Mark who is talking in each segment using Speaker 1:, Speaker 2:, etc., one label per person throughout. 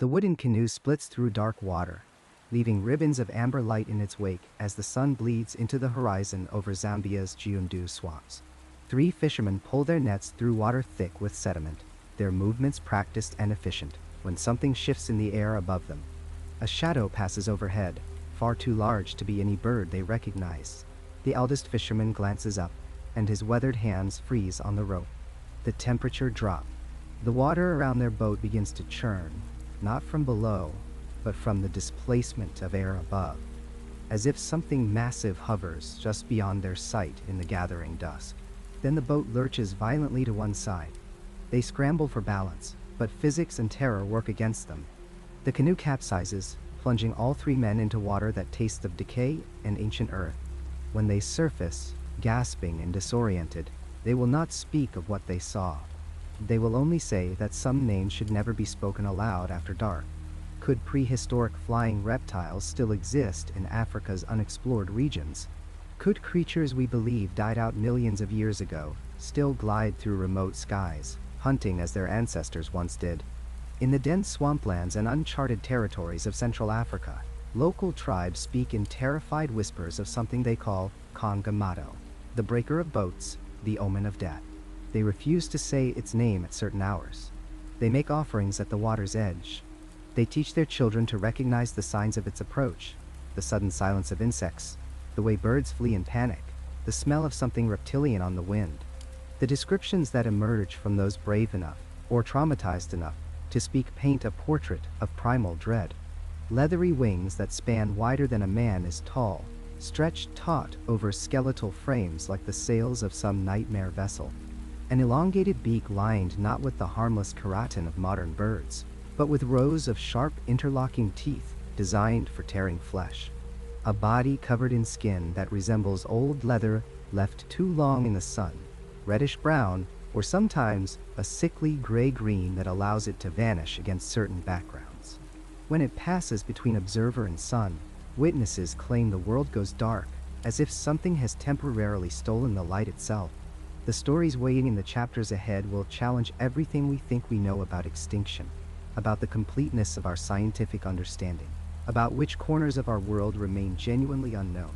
Speaker 1: The wooden canoe splits through dark water, leaving ribbons of amber light in its wake as the sun bleeds into the horizon over Zambia's Kaonde swamps. 3 fishermen pull their nets through water thick with sediment, their movements practiced and efficient, when something shifts in the air above them. A shadow passes overhead, far too large to be any bird they recognize. The eldest fisherman glances up, and his weathered hands freeze on the rope. The temperature drops. The water around their boat begins to churn, not from below, but from the displacement of air above, as if something massive hovers just beyond their sight in the gathering dusk. Then the boat lurches violently to one side. They scramble for balance, but physics and terror work against them. The canoe capsizes, plunging all 3 men into water that tastes of decay and ancient earth. When they surface, gasping and disoriented, they will not speak of what they saw. They will only say that some names should never be spoken aloud after dark. Could prehistoric flying reptiles still exist in Africa's unexplored regions? Could creatures we believe died out millions of years ago still glide through remote skies, hunting as their ancestors once did? In the dense swamplands and uncharted territories of Central Africa, local tribes speak in terrified whispers of something they call Kongamato, the breaker of boats, the omen of death. They refuse to say its name at certain hours. They make offerings at the water's edge. They teach their children to recognize the signs of its approach, the sudden silence of insects, the way birds flee in panic, the smell of something reptilian on the wind. The descriptions that emerge from those brave enough, or traumatized enough, to speak paint a portrait of primal dread. Leathery wings that span wider than a man is tall, stretched taut over skeletal frames like the sails of some nightmare vessel. An elongated beak lined not with the harmless keratin of modern birds, but with rows of sharp interlocking teeth designed for tearing flesh. A body covered in skin that resembles old leather left too long in the sun, reddish-brown, or sometimes a sickly gray-green that allows it to vanish against certain backgrounds. When it passes between observer and sun, witnesses claim the world goes dark, as if something has temporarily stolen the light itself. The stories waiting in the chapters ahead will challenge everything we think we know about extinction, about the completeness of our scientific understanding, about which corners of our world remain genuinely unknown.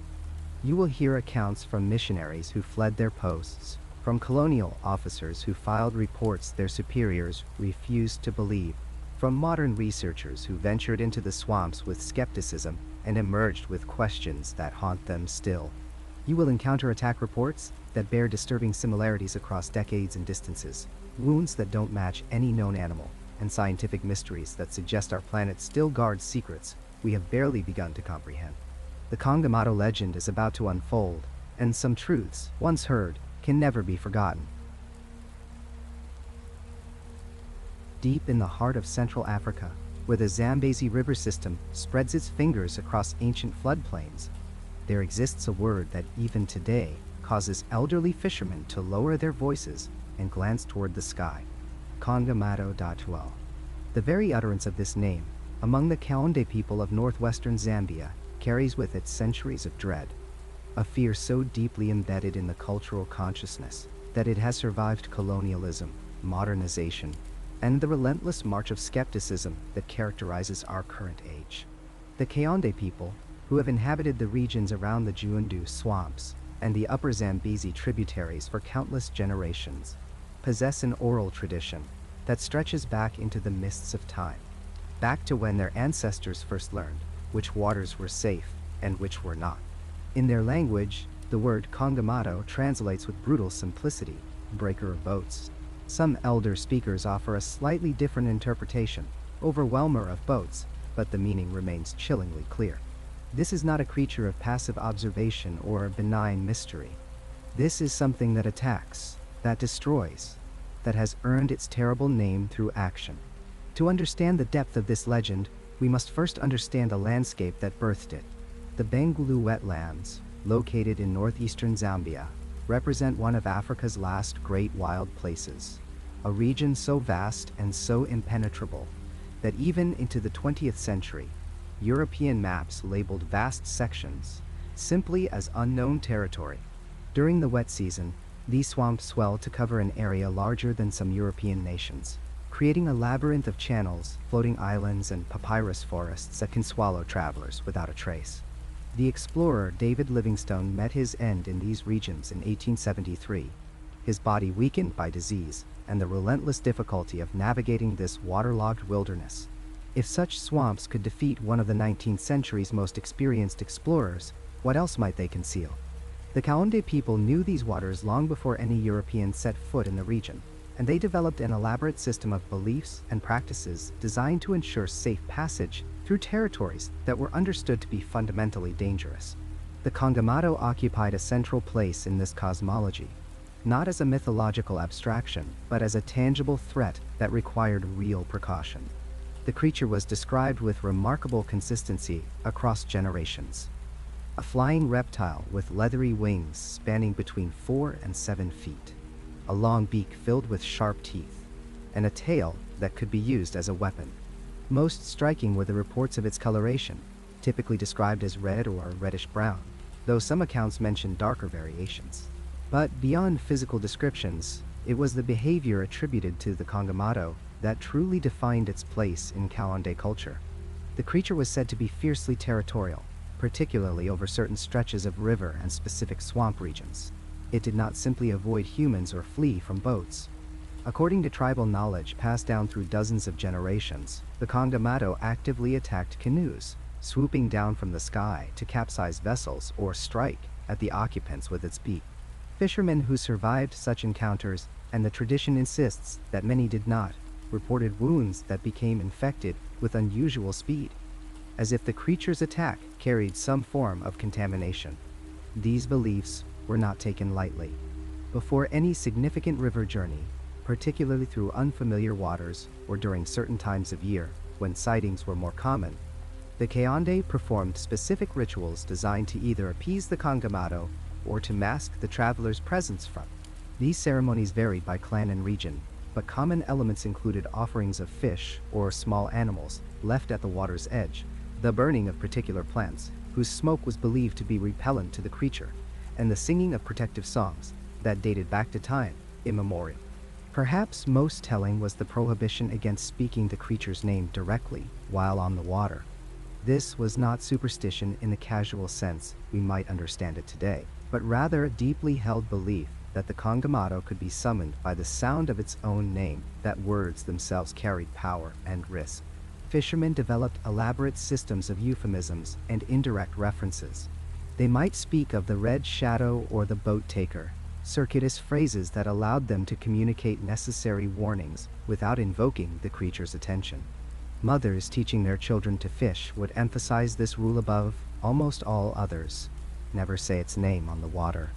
Speaker 1: You will hear accounts from missionaries who fled their posts, from colonial officers who filed reports their superiors refused to believe, from modern researchers who ventured into the swamps with skepticism and emerged with questions that haunt them still. You will encounter attack reports that bear disturbing similarities across decades and distances, wounds that don't match any known animal, and scientific mysteries that suggest our planet still guards secrets we have barely begun to comprehend. The Kongamato legend is about to unfold, and some truths, once heard, can never be forgotten. Deep in the heart of Central Africa, where the Zambezi river system spreads its fingers across ancient floodplains, there exists a word that even today causes elderly fishermen to lower their voices and glance toward the sky: Kongamato. The very utterance of this name, among the Kaonde people of northwestern Zambia, carries with it centuries of dread, a fear so deeply embedded in the cultural consciousness that it has survived colonialism, modernization, and the relentless march of skepticism that characterizes our current age. The Kaonde people, who have inhabited the regions around the Kaonde swamps and the upper Zambezi tributaries for countless generations, possess an oral tradition that stretches back into the mists of time, back to when their ancestors first learned which waters were safe and which were not. In their language, the word Kongamato translates with brutal simplicity, breaker of boats. Some elder speakers offer a slightly different interpretation, overwhelmer of boats, but the meaning remains chillingly clear. This is not a creature of passive observation or a benign mystery. This is something that attacks, that destroys, that has earned its terrible name through action. To understand the depth of this legend, we must first understand the landscape that birthed it. The Bengulu wetlands, located in northeastern Zambia, represent one of Africa's last great wild places, a region so vast and so impenetrable that even into the 20th century, European maps labeled vast sections simply as unknown territory. During the wet season, these swamps swell to cover an area larger than some European nations, creating a labyrinth of channels, floating islands, and papyrus forests that can swallow travelers without a trace. The explorer David Livingstone met his end in these regions in 1873, his body weakened by disease and the relentless difficulty of navigating this waterlogged wilderness. If such swamps could defeat one of the 19th century's most experienced explorers, what else might they conceal? The Kaonde people knew these waters long before any Europeans set foot in the region, and they developed an elaborate system of beliefs and practices designed to ensure safe passage through territories that were understood to be fundamentally dangerous. The Kongamato occupied a central place in this cosmology, not as a mythological abstraction, but as a tangible threat that required real precaution. The creature was described with remarkable consistency across generations. A flying reptile with leathery wings spanning between 4 and 7 feet, a long beak filled with sharp teeth, and a tail that could be used as a weapon. Most striking were the reports of its coloration, typically described as red or reddish-brown, though some accounts mention darker variations. But beyond physical descriptions, it was the behavior attributed to the Kongamato that truly defined its place in Kaonde culture. The creature was said to be fiercely territorial, particularly over certain stretches of river and specific swamp regions. It did not simply avoid humans or flee from boats. According to tribal knowledge passed down through dozens of generations, the Kongamato actively attacked canoes, swooping down from the sky to capsize vessels or strike at the occupants with its beak. Fishermen who survived such encounters, and the tradition insists that many did not, reported wounds that became infected with unusual speed, as if the creature's attack carried some form of contamination. These beliefs were not taken lightly. Before any significant river journey, particularly through unfamiliar waters or during certain times of year when sightings were more common, the Kaonde performed specific rituals designed to either appease the Kongamato or to mask the traveler's presence from. These ceremonies varied by clan and region, but common elements included offerings of fish or small animals left at the water's edge, the burning of particular plants, whose smoke was believed to be repellent to the creature, and the singing of protective songs that dated back to time immemorial. Perhaps most telling was the prohibition against speaking the creature's name directly while on the water. This was not superstition in the casual sense we might understand it today, but rather a deeply held belief that the Kongamato could be summoned by the sound of its own name, that words themselves carried power and risk. Fishermen developed elaborate systems of euphemisms and indirect references. They might speak of the red shadow or the boat taker, circuitous phrases that allowed them to communicate necessary warnings without invoking the creature's attention. Mothers teaching their children to fish would emphasize this rule above almost all others: never say its name on the water.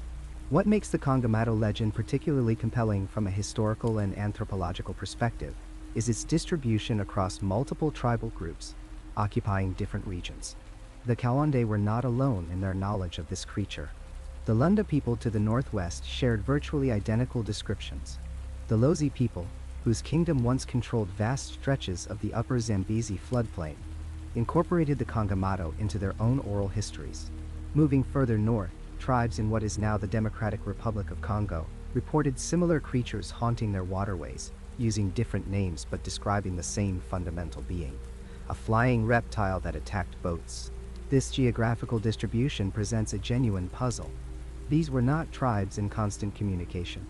Speaker 1: What makes the Kongamato legend particularly compelling from a historical and anthropological perspective is its distribution across multiple tribal groups, occupying different regions. The Kaonde were not alone in their knowledge of this creature. The Lunda people to the northwest shared virtually identical descriptions. The Lozi people, whose kingdom once controlled vast stretches of the upper Zambezi floodplain, incorporated the Kongamato into their own oral histories. Moving further north, tribes in what is now the Democratic Republic of Congo reported similar creatures haunting their waterways, using different names but describing the same fundamental being: a flying reptile that attacked boats. This geographical distribution presents a genuine puzzle. These were not tribes in constant communication.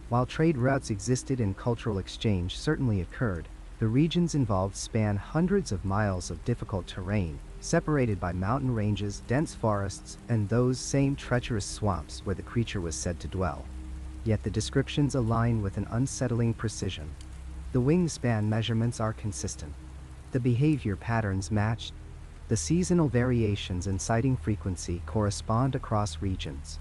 Speaker 1: While trade routes existed and cultural exchange certainly occurred, the regions involved span hundreds of miles of difficult terrain, separated by mountain ranges, dense forests, and those same treacherous swamps where the creature was said to dwell. Yet the descriptions align with an unsettling precision. The wingspan measurements are consistent. The behavior patterns match. The seasonal variations in sighting frequency correspond across regions.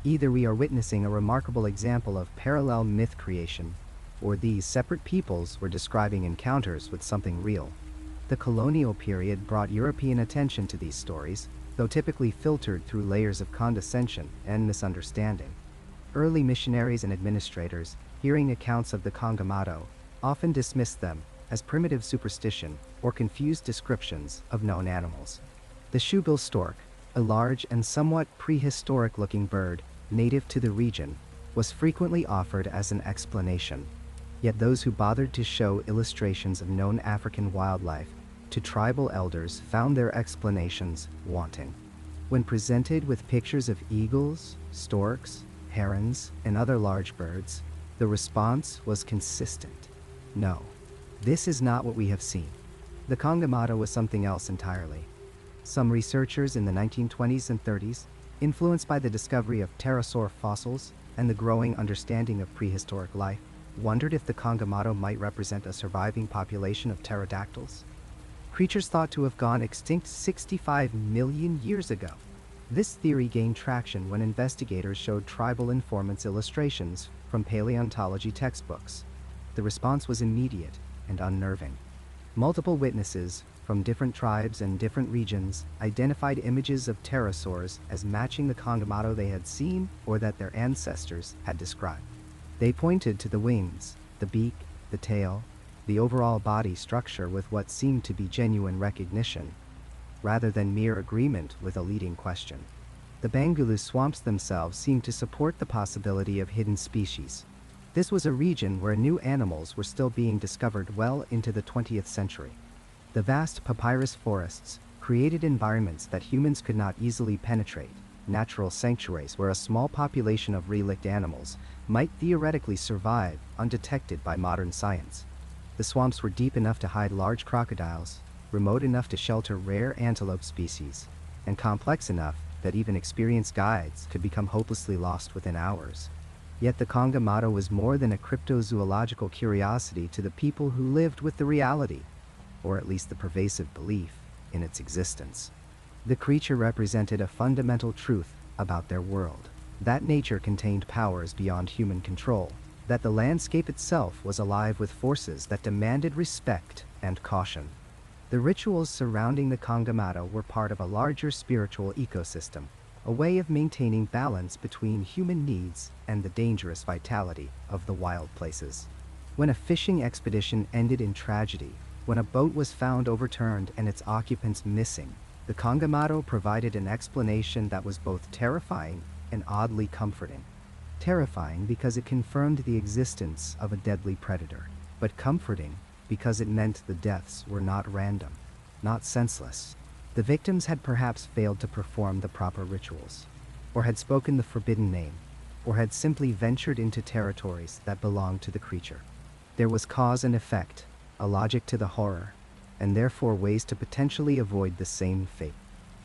Speaker 1: Either we are witnessing a remarkable example of parallel myth creation, or these separate peoples were describing encounters with something real. The colonial period brought European attention to these stories, though typically filtered through layers of condescension and misunderstanding. Early missionaries and administrators, hearing accounts of the Kongamato, often dismissed them as primitive superstition or confused descriptions of known animals. The shoebill stork, a large and somewhat prehistoric-looking bird native to the region, was frequently offered as an explanation. Yet those who bothered to show illustrations of known African wildlife to tribal elders found their explanations wanting. When presented with pictures of eagles, storks, herons, and other large birds, the response was consistent. No, this is not what we have seen. The Kongamato was something else entirely. Some researchers in the 1920s and 30s, influenced by the discovery of pterosaur fossils and the growing understanding of prehistoric life, wondered if the Kongamato might represent a surviving population of pterodactyls. Creatures thought to have gone extinct 65 million years ago. This theory gained traction when investigators showed tribal informants' illustrations from paleontology textbooks. The response was immediate and unnerving. Multiple witnesses from different tribes and different regions identified images of pterosaurs as matching the Kongamato they had seen or that their ancestors had described. They pointed to the wings, the beak, the tail, the overall body structure with what seemed to be genuine recognition, rather than mere agreement with a leading question. The Bangulu swamps themselves seemed to support the possibility of hidden species. This was a region where new animals were still being discovered well into the 20th century. The vast papyrus forests created environments that humans could not easily penetrate, natural sanctuaries where a small population of relict animals might theoretically survive undetected by modern science. The swamps were deep enough to hide large crocodiles, remote enough to shelter rare antelope species, and complex enough that even experienced guides could become hopelessly lost within hours. Yet the Kongamato was more than a cryptozoological curiosity to the people who lived with the reality, or at least the pervasive belief, in its existence. The creature represented a fundamental truth about their world, that nature contained powers beyond human control, that the landscape itself was alive with forces that demanded respect and caution. The rituals surrounding the Kongamato were part of a larger spiritual ecosystem, a way of maintaining balance between human needs and the dangerous vitality of the wild places. When a fishing expedition ended in tragedy, when a boat was found overturned and its occupants missing, the Kongamato provided an explanation that was both terrifying and oddly comforting. Terrifying because it confirmed the existence of a deadly predator, but comforting because it meant the deaths were not random, not senseless. The victims had perhaps failed to perform the proper rituals, or had spoken the forbidden name, or had simply ventured into territories that belonged to the creature. There was cause and effect, a logic to the horror, and therefore ways to potentially avoid the same fate.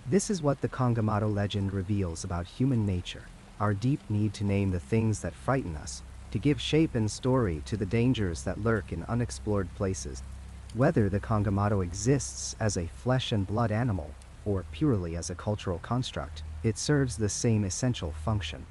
Speaker 1: This is what the Kongamato legend reveals about human nature, our deep need to name the things that frighten us, to give shape and story to the dangers that lurk in unexplored places. Whether the Kongamato exists as a flesh and blood animal, or purely as a cultural construct, it serves the same essential function.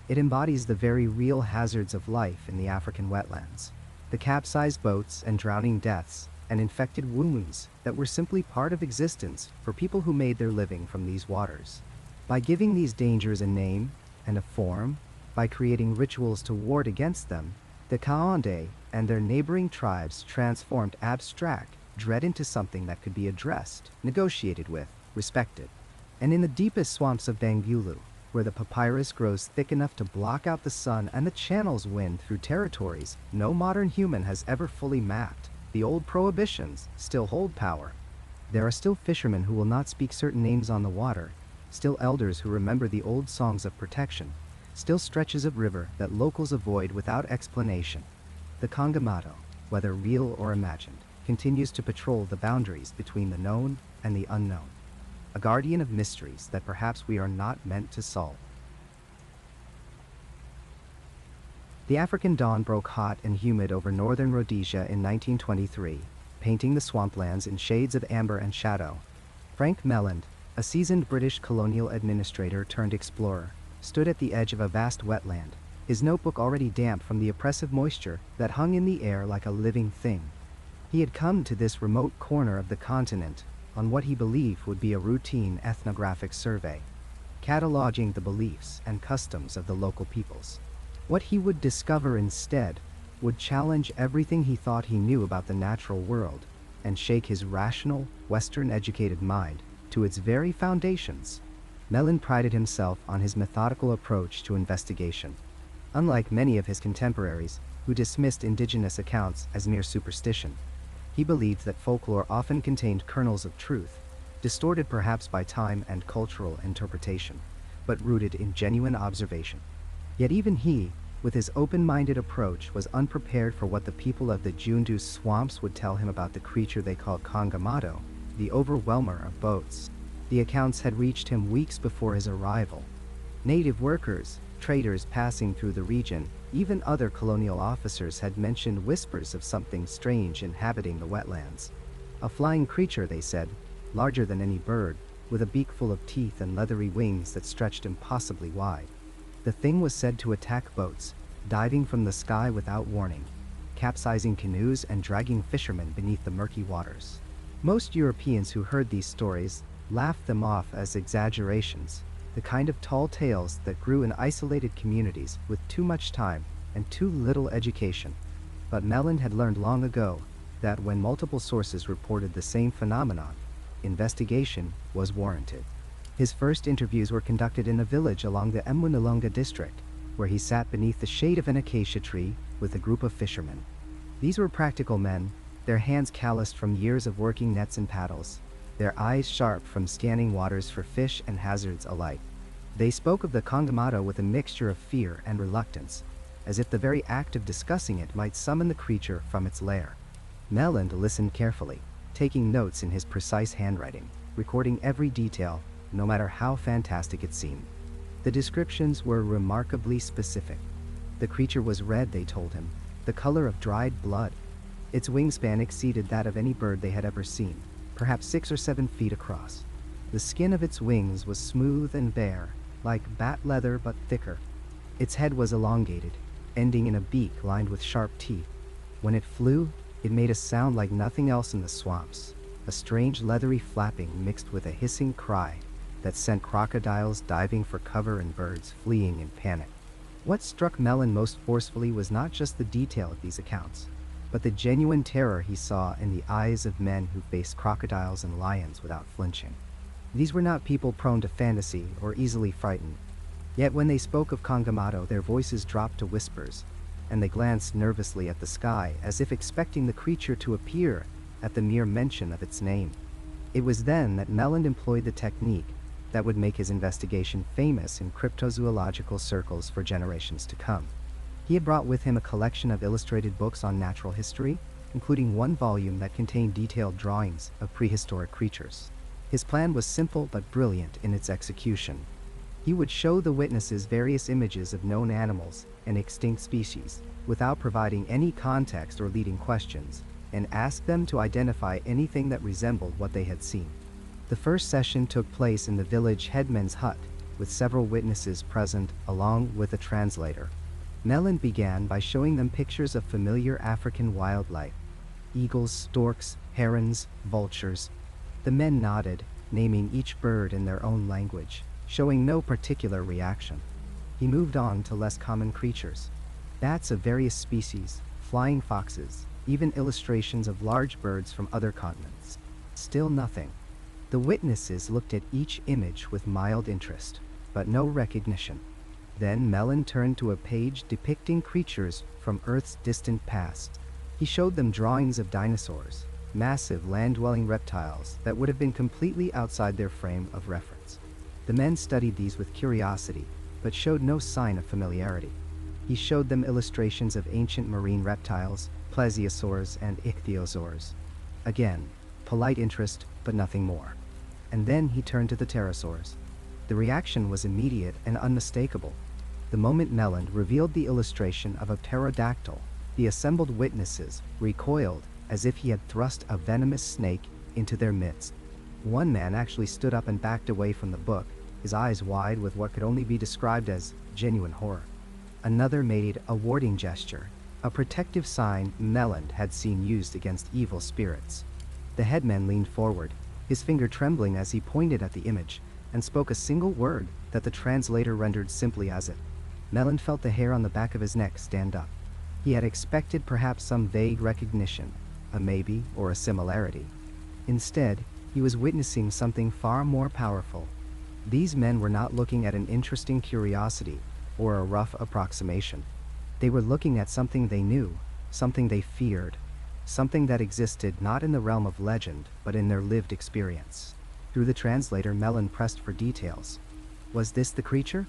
Speaker 1: It embodies the very real hazards of life in the African wetlands, the capsized boats and drowning deaths and infected wounds that were simply part of existence for people who made their living from these waters. By giving these dangers a name and a form, by creating rituals to ward against them, the Kaonde and their neighboring tribes transformed abstract dread into something that could be addressed, negotiated with, respected. And in the deepest swamps of Bangulu, where the papyrus grows thick enough to block out the sun and the channels wind through territories no modern human has ever fully mapped, the old prohibitions still hold power. There are still fishermen who will not speak certain names on the water, still elders who remember the old songs of protection, still stretches of river that locals avoid without explanation. The Kongamato, whether real or imagined, continues to patrol the boundaries between the known and the unknown, a guardian of mysteries that perhaps we are not meant to solve. The African dawn broke hot and humid over northern Rhodesia in 1923, painting the swamplands in shades of amber and shadow. Frank Melland, a seasoned British colonial administrator turned explorer, stood at the edge of a vast wetland, his notebook already damp from the oppressive moisture that hung in the air like a living thing. He had come to this remote corner of the continent on what he believed would be a routine ethnographic survey, cataloging the beliefs and customs of the local peoples. What he would discover instead would challenge everything he thought he knew about the natural world and shake his rational, Western-educated mind to its very foundations. Melland prided himself on his methodical approach to investigation. Unlike many of his contemporaries, who dismissed indigenous accounts as mere superstition. He believed that folklore often contained kernels of truth, distorted perhaps by time and cultural interpretation, but rooted in genuine observation. Yet even he, with his open-minded approach, was unprepared for what the people of the Giundu swamps would tell him about the creature they called Kongamato, the overwhelmer of boats. The accounts had reached him weeks before his arrival. Native workers, traders passing through the region, even other colonial officers had mentioned whispers of something strange inhabiting the wetlands. A flying creature, they said, larger than any bird, with a beak full of teeth and leathery wings that stretched impossibly wide. The thing was said to attack boats, diving from the sky without warning, capsizing canoes and dragging fishermen beneath the murky waters. Most Europeans who heard these stories laughed them off as exaggerations, the kind of tall tales that grew in isolated communities with too much time and too little education. But Melland had learned long ago that when multiple sources reported the same phenomenon, investigation was warranted. His first interviews were conducted in a village along the Mwanalonga district, where he sat beneath the shade of an acacia tree with a group of fishermen. These were practical men, their hands calloused from years of working nets and paddles, their eyes sharp from scanning waters for fish and hazards alike. They spoke of the Kongamato with a mixture of fear and reluctance, as if the very act of discussing it might summon the creature from its lair. Melland listened carefully, taking notes in his precise handwriting, recording every detail, no matter how fantastic it seemed. The descriptions were remarkably specific. The creature was red, they told him, the color of dried blood. Its wingspan exceeded that of any bird they had ever seen, perhaps 6 or 7 feet across. The skin of its wings was smooth and bare, like bat leather but thicker. Its head was elongated, ending in a beak lined with sharp teeth. When it flew, it made a sound like nothing else in the swamps, a strange leathery flapping mixed with a hissing cry that sent crocodiles diving for cover and birds fleeing in panic. What struck Melland most forcefully was not just the detail of these accounts, but the genuine terror he saw in the eyes of men who faced crocodiles and lions without flinching. These were not people prone to fantasy or easily frightened. Yet when they spoke of Kongamato, their voices dropped to whispers, and they glanced nervously at the sky as if expecting the creature to appear at the mere mention of its name. It was then that Melland employed the technique that would make his investigation famous in cryptozoological circles for generations to come. He had brought with him a collection of illustrated books on natural history, including one volume that contained detailed drawings of prehistoric creatures. His plan was simple but brilliant in its execution. He would show the witnesses various images of known animals and extinct species, without providing any context or leading questions, and ask them to identify anything that resembled what they had seen. The first session took place in the village headman's hut, with several witnesses present along with a translator. Melland began by showing them pictures of familiar African wildlife: eagles, storks, herons, vultures. The men nodded, naming each bird in their own language, showing no particular reaction. He moved on to less common creatures: bats of various species, flying foxes, even illustrations of large birds from other continents. Still nothing. The witnesses looked at each image with mild interest, but no recognition. Then Melland turned to a page depicting creatures from Earth's distant past. He showed them drawings of dinosaurs, massive land-dwelling reptiles that would have been completely outside their frame of reference. The men studied these with curiosity, but showed no sign of familiarity. He showed them illustrations of ancient marine reptiles, plesiosaurs and ichthyosaurs. Again, polite interest, but nothing more. And then he turned to the pterosaurs. The reaction was immediate and unmistakable. The moment Melland revealed the illustration of a pterodactyl, the assembled witnesses recoiled as if he had thrust a venomous snake into their midst. One man actually stood up and backed away from the book, his eyes wide with what could only be described as genuine horror. Another made a warding gesture, a protective sign Melland had seen used against evil spirits. The headman leaned forward, his finger trembling as he pointed at the image, and spoke a single word that the translator rendered simply as it. Melland felt the hair on the back of his neck stand up. He had expected perhaps some vague recognition, a maybe or a similarity. Instead, he was witnessing something far more powerful. These men were not looking at an interesting curiosity or a rough approximation. They were looking at something they knew, something they feared, something that existed not in the realm of legend, but in their lived experience. Through the translator, Melland pressed for details. Was this the creature?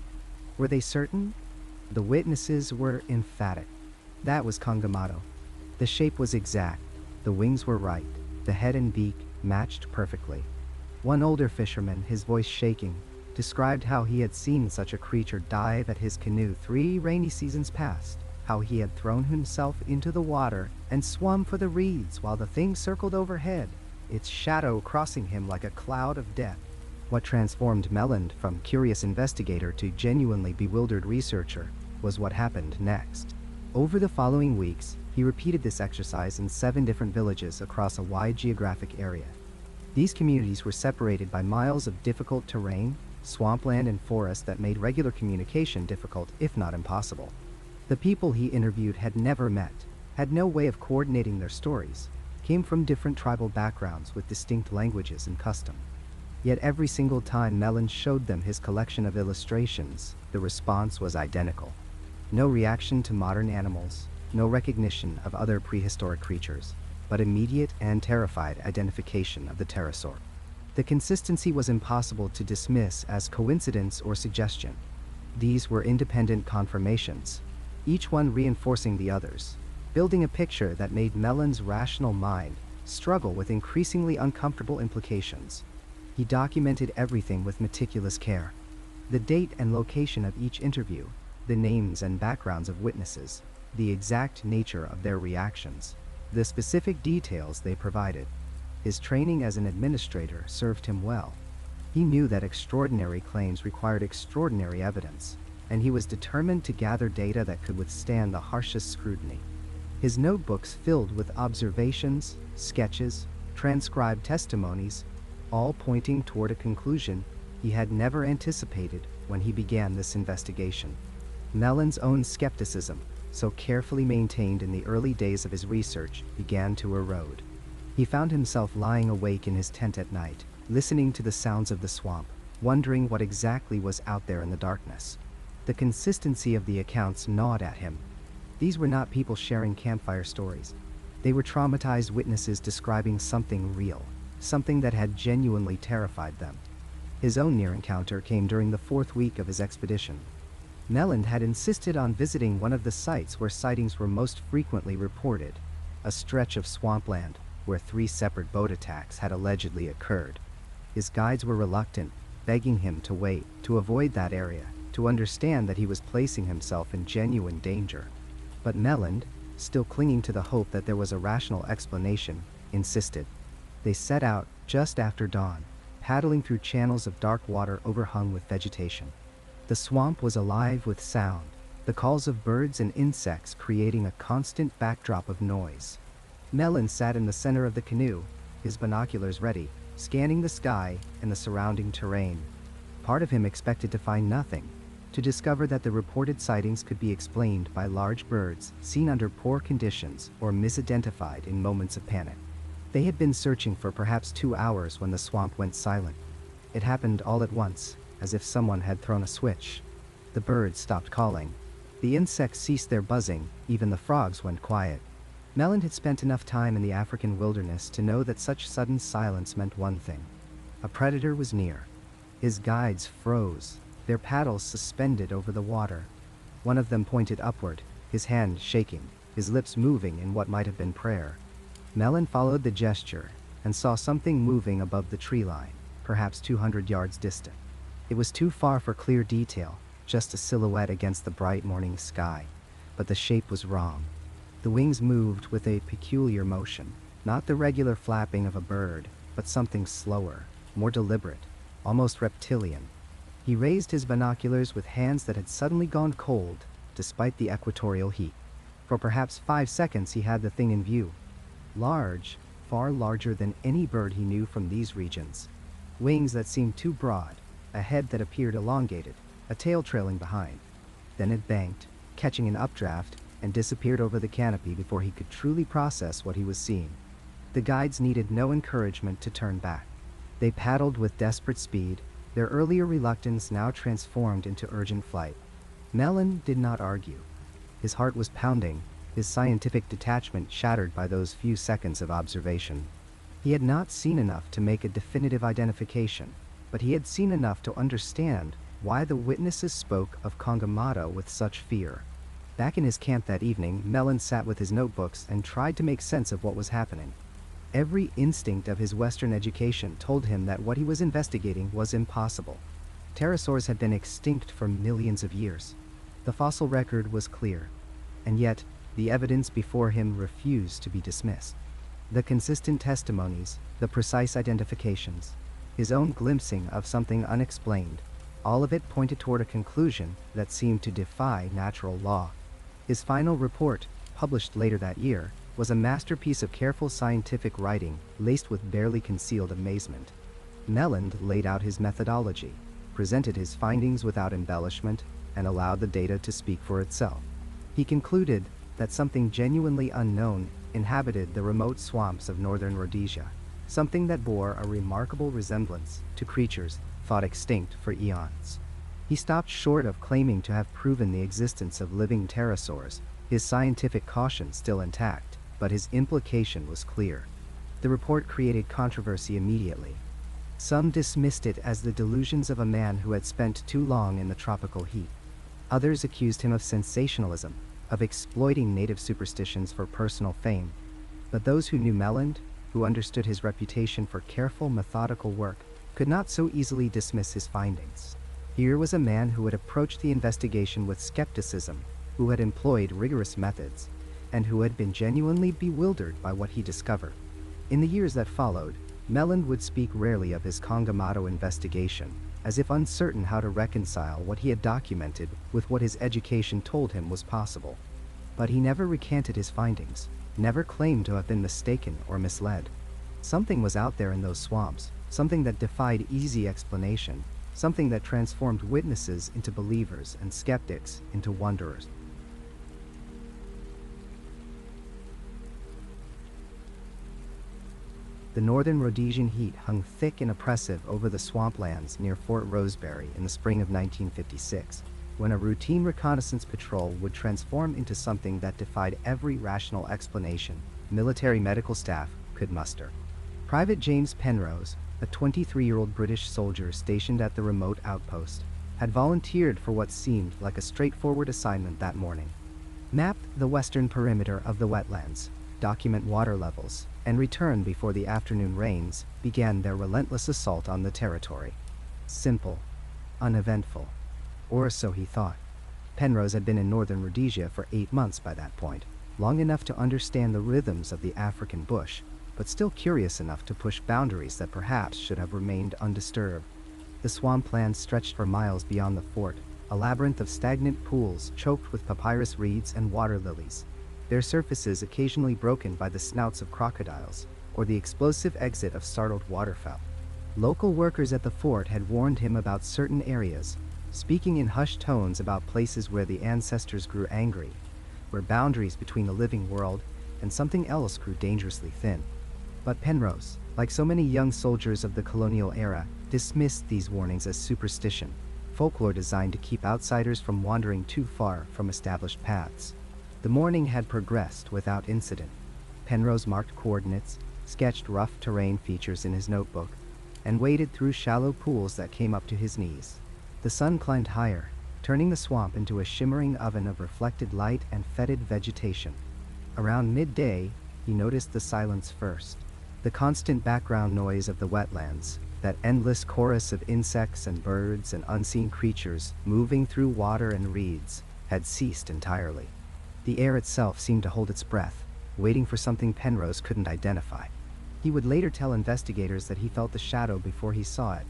Speaker 1: Were they certain? The witnesses were emphatic. That was Kongamato. The shape was exact, the wings were right, the head and beak matched perfectly. One older fisherman, his voice shaking, described how he had seen such a creature dive at his canoe 3 rainy seasons past, how he had thrown himself into the water and swum for the reeds while the thing circled overhead, its shadow crossing him like a cloud of death. What transformed Melland from curious investigator to genuinely bewildered researcher was what happened next. Over the following weeks, he repeated this exercise in 7 different villages across a wide geographic area. These communities were separated by miles of difficult terrain, swampland and forest that made regular communication difficult, if not impossible. The people he interviewed had never met, had no way of coordinating their stories, came from different tribal backgrounds with distinct languages and custom. Yet every single time Melland showed them his collection of illustrations, the response was identical. No reaction to modern animals, no recognition of other prehistoric creatures, but immediate and terrified identification of the pterosaur. The consistency was impossible to dismiss as coincidence or suggestion. These were independent confirmations, each one reinforcing the others, building a picture that made Melland's rational mind struggle with increasingly uncomfortable implications. He documented everything with meticulous care. The date and location of each interview, the names and backgrounds of witnesses, the exact nature of their reactions, the specific details they provided. His training as an administrator served him well. He knew that extraordinary claims required extraordinary evidence, and he was determined to gather data that could withstand the harshest scrutiny. His notebooks filled with observations, sketches, transcribed testimonies, all pointing toward a conclusion he had never anticipated when he began this investigation. Melland's own skepticism, so carefully maintained in the early days of his research, began to erode. He found himself lying awake in his tent at night, listening to the sounds of the swamp, wondering what exactly was out there in the darkness. The consistency of the accounts gnawed at him. These were not people sharing campfire stories. They were traumatized witnesses describing something real, something that had genuinely terrified them. His own near encounter came during the 4th week of his expedition. Melland had insisted on visiting one of the sites where sightings were most frequently reported, a stretch of swampland where 3 separate boat attacks had allegedly occurred. His guides were reluctant, begging him to wait, to avoid that area, to understand that he was placing himself in genuine danger. But Melland, still clinging to the hope that there was a rational explanation, insisted. They set out just after dawn, paddling through channels of dark water overhung with vegetation. The swamp was alive with sound, the calls of birds and insects creating a constant backdrop of noise. Melland sat in the center of the canoe, his binoculars ready, scanning the sky and the surrounding terrain. Part of him expected to find nothing, to discover that the reported sightings could be explained by large birds seen under poor conditions or misidentified in moments of panic. They had been searching for perhaps 2 hours when the swamp went silent. It happened all at once, as if someone had thrown a switch. The birds stopped calling. The insects ceased their buzzing, even the frogs went quiet. Melland had spent enough time in the African wilderness to know that such sudden silence meant one thing. A predator was near. His guides froze, their paddles suspended over the water. One of them pointed upward, his hand shaking, his lips moving in what might have been prayer. Melland followed the gesture and saw something moving above the tree line, perhaps 200 yards distant. It was too far for clear detail, just a silhouette against the bright morning sky, but the shape was wrong. The wings moved with a peculiar motion, not the regular flapping of a bird, but something slower, more deliberate, almost reptilian. He raised his binoculars with hands that had suddenly gone cold, despite the equatorial heat. For perhaps 5 seconds he had the thing in view. Large, far larger than any bird he knew from these regions. Wings that seemed too broad, a head that appeared elongated, a tail trailing behind. Then it banked, catching an updraft, and disappeared over the canopy before he could truly process what he was seeing. The guides needed no encouragement to turn back. They paddled with desperate speed, their earlier reluctance now transformed into urgent flight. Melland did not argue. His heart was pounding, his scientific detachment shattered by those few seconds of observation. He had not seen enough to make a definitive identification, but he had seen enough to understand why the witnesses spoke of Kongamato with such fear. Back in his camp that evening, Melland sat with his notebooks and tried to make sense of what was happening. Every instinct of his Western education told him that what he was investigating was impossible. Pterosaurs had been extinct for millions of years. The fossil record was clear, and yet the evidence before him refused to be dismissed. The consistent testimonies, the precise identifications, his own glimpsing of something unexplained, all of it pointed toward a conclusion that seemed to defy natural law. His final report, published later that year, was a masterpiece of careful scientific writing laced with barely concealed amazement. Melland laid out his methodology, presented his findings without embellishment, and allowed the data to speak for itself. He concluded that something genuinely unknown inhabited the remote swamps of northern Rhodesia, something that bore a remarkable resemblance to creatures thought extinct for eons. He stopped short of claiming to have proven the existence of living pterosaurs, his scientific caution still intact, but his implication was clear. The report created controversy immediately. Some dismissed it as the delusions of a man who had spent too long in the tropical heat. Others accused him of sensationalism, of exploiting native superstitions for personal fame. But those who knew Melland, who understood his reputation for careful, methodical work, could not so easily dismiss his findings. Here was a man who had approached the investigation with skepticism, who had employed rigorous methods, and who had been genuinely bewildered by what he discovered. In the years that followed, Melland would speak rarely of his Kongamato investigation, as if uncertain how to reconcile what he had documented with what his education told him was possible. But he never recanted his findings, never claimed to have been mistaken or misled. Something was out there in those swamps, something that defied easy explanation, something that transformed witnesses into believers and skeptics into wanderers. The northern Rhodesian heat hung thick and oppressive over the swamplands near Fort Rosebery in the spring of 1956, when a routine reconnaissance patrol would transform into something that defied every rational explanation military medical staff could muster. Private James Penrose, a 23-year-old British soldier stationed at the remote outpost, had volunteered for what seemed like a straightforward assignment that morning. Map the western perimeter of the wetlands, document water levels, and return before the afternoon rains began their relentless assault on the territory. Simple, uneventful, or so he thought. Penrose had been in northern Rhodesia for 8 months by that point, long enough to understand the rhythms of the African bush, but still curious enough to push boundaries that perhaps should have remained undisturbed. The swamplands stretched for miles beyond the fort, a labyrinth of stagnant pools choked with papyrus reeds and water lilies, their surfaces occasionally broken by the snouts of crocodiles or the explosive exit of startled waterfowl. Local workers at the fort had warned him about certain areas, speaking in hushed tones about places where the ancestors grew angry, where boundaries between the living world and something else grew dangerously thin. But Penrose, like so many young soldiers of the colonial era, dismissed these warnings as superstition, folklore designed to keep outsiders from wandering too far from established paths. The morning had progressed without incident. Penrose marked coordinates, sketched rough terrain features in his notebook, and waded through shallow pools that came up to his knees. The sun climbed higher, turning the swamp into a shimmering oven of reflected light and fetid vegetation. Around midday, he noticed the silence first. The constant background noise of the wetlands, that endless chorus of insects and birds and unseen creatures moving through water and reeds, had ceased entirely. The air itself seemed to hold its breath, waiting for something Penrose couldn't identify. He would later tell investigators that he felt the shadow before he saw it.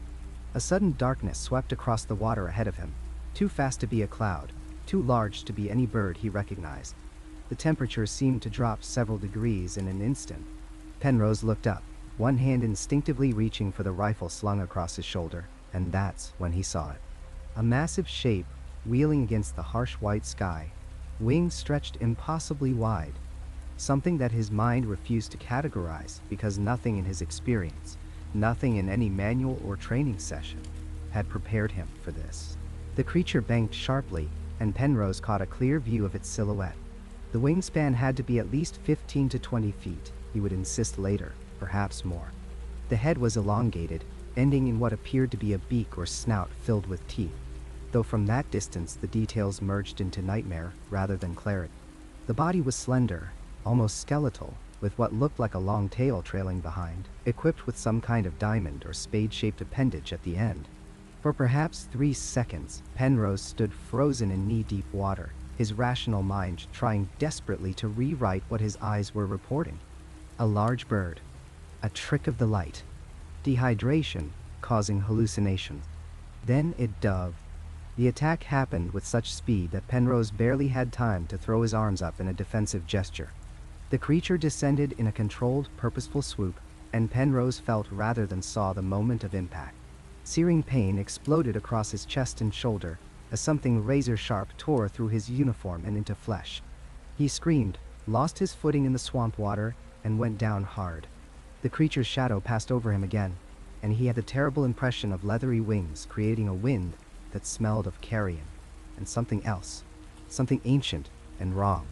Speaker 1: A sudden darkness swept across the water ahead of him, too fast to be a cloud, too large to be any bird he recognized. The temperature seemed to drop several degrees in an instant. Penrose looked up, one hand instinctively reaching for the rifle slung across his shoulder, and that's when he saw it. A massive shape, wheeling against the harsh white sky, wings stretched impossibly wide, something that his mind refused to categorize because nothing in his experience, nothing in any manual or training session, had prepared him for this. The creature banked sharply, and Penrose caught a clear view of its silhouette. The wingspan had to be at least 15 to 20 feet, he would insist later, perhaps more. The head was elongated, ending in what appeared to be a beak or snout filled with teeth, though from that distance the details merged into nightmare rather than clarity. The body was slender, almost skeletal, with what looked like a long tail trailing behind, equipped with some kind of diamond or spade-shaped appendage at the end. For perhaps 3 seconds, Penrose stood frozen in knee-deep water, his rational mind trying desperately to rewrite what his eyes were reporting. A large bird. A trick of the light. Dehydration, causing hallucinations. Then it dove. The attack happened with such speed that Penrose barely had time to throw his arms up in a defensive gesture. The creature descended in a controlled, purposeful swoop, and Penrose felt rather than saw the moment of impact. Searing pain exploded across his chest and shoulder as something razor-sharp tore through his uniform and into flesh. He screamed, lost his footing in the swamp water, and went down hard. The creature's shadow passed over him again, and he had the terrible impression of leathery wings creating a wind that smelled of carrion, and something else, something ancient and wrong.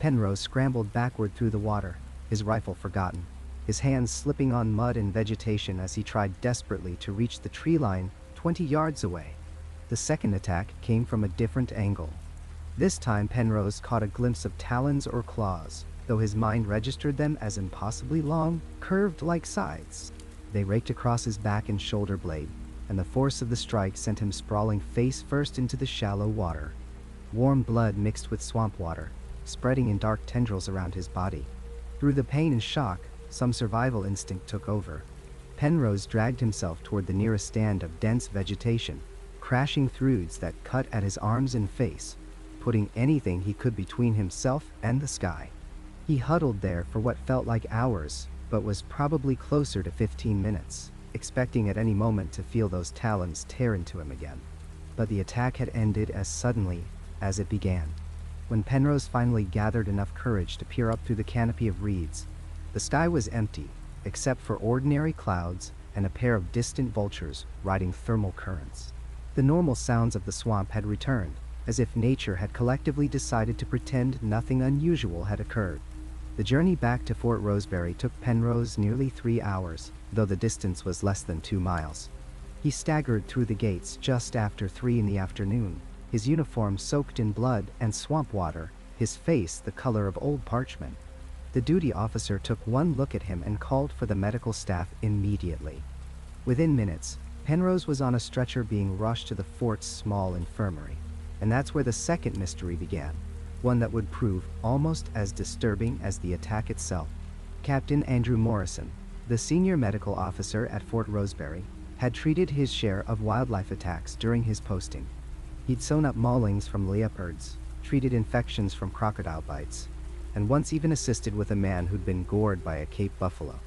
Speaker 1: Penrose scrambled backward through the water, his rifle forgotten, his hands slipping on mud and vegetation as he tried desperately to reach the tree line 20 yards away. The second attack came from a different angle. This time Penrose caught a glimpse of talons or claws, though his mind registered them as impossibly long, curved like scythes. They raked across his back and shoulder blade, and the force of the strike sent him sprawling face first into the shallow water. Warm blood mixed with swamp water, spreading in dark tendrils around his body. Through the pain and shock, some survival instinct took over. Penrose dragged himself toward the nearest stand of dense vegetation, crashing through weeds that cut at his arms and face, putting anything he could between himself and the sky. He huddled there for what felt like hours, but was probably closer to 15 minutes, expecting at any moment to feel those talons tear into him again. But the attack had ended as suddenly as it began. When Penrose finally gathered enough courage to peer up through the canopy of reeds, the sky was empty, except for ordinary clouds and a pair of distant vultures riding thermal currents. The normal sounds of the swamp had returned, as if nature had collectively decided to pretend nothing unusual had occurred. The journey back to Fort Rosebery took Penrose nearly 3 hours, though the distance was less than 2 miles. He staggered through the gates just after 3 in the afternoon, his uniform soaked in blood and swamp water, his face the color of old parchment. The duty officer took one look at him and called for the medical staff immediately. Within minutes, Penrose was on a stretcher being rushed to the fort's small infirmary. And that's where the second mystery began, one that would prove almost as disturbing as the attack itself. Captain Andrew Morrison, the senior medical officer at Fort Rosebery, had treated his share of wildlife attacks during his posting. He'd sewn up maulings from leopards, treated infections from crocodile bites, and once even assisted with a man who'd been gored by a Cape buffalo.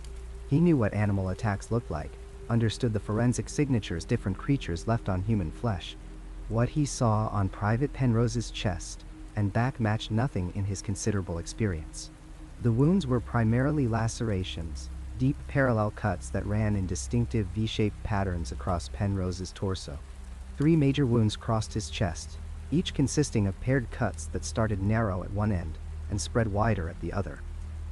Speaker 1: He knew what animal attacks looked like, understood the forensic signatures different creatures left on human flesh. What he saw on Private Penrose's chest and back matched nothing in his considerable experience. The wounds were primarily lacerations, deep parallel cuts that ran in distinctive V-shaped patterns across Penrose's torso. 3 major wounds crossed his chest, each consisting of paired cuts that started narrow at one end and spread wider at the other.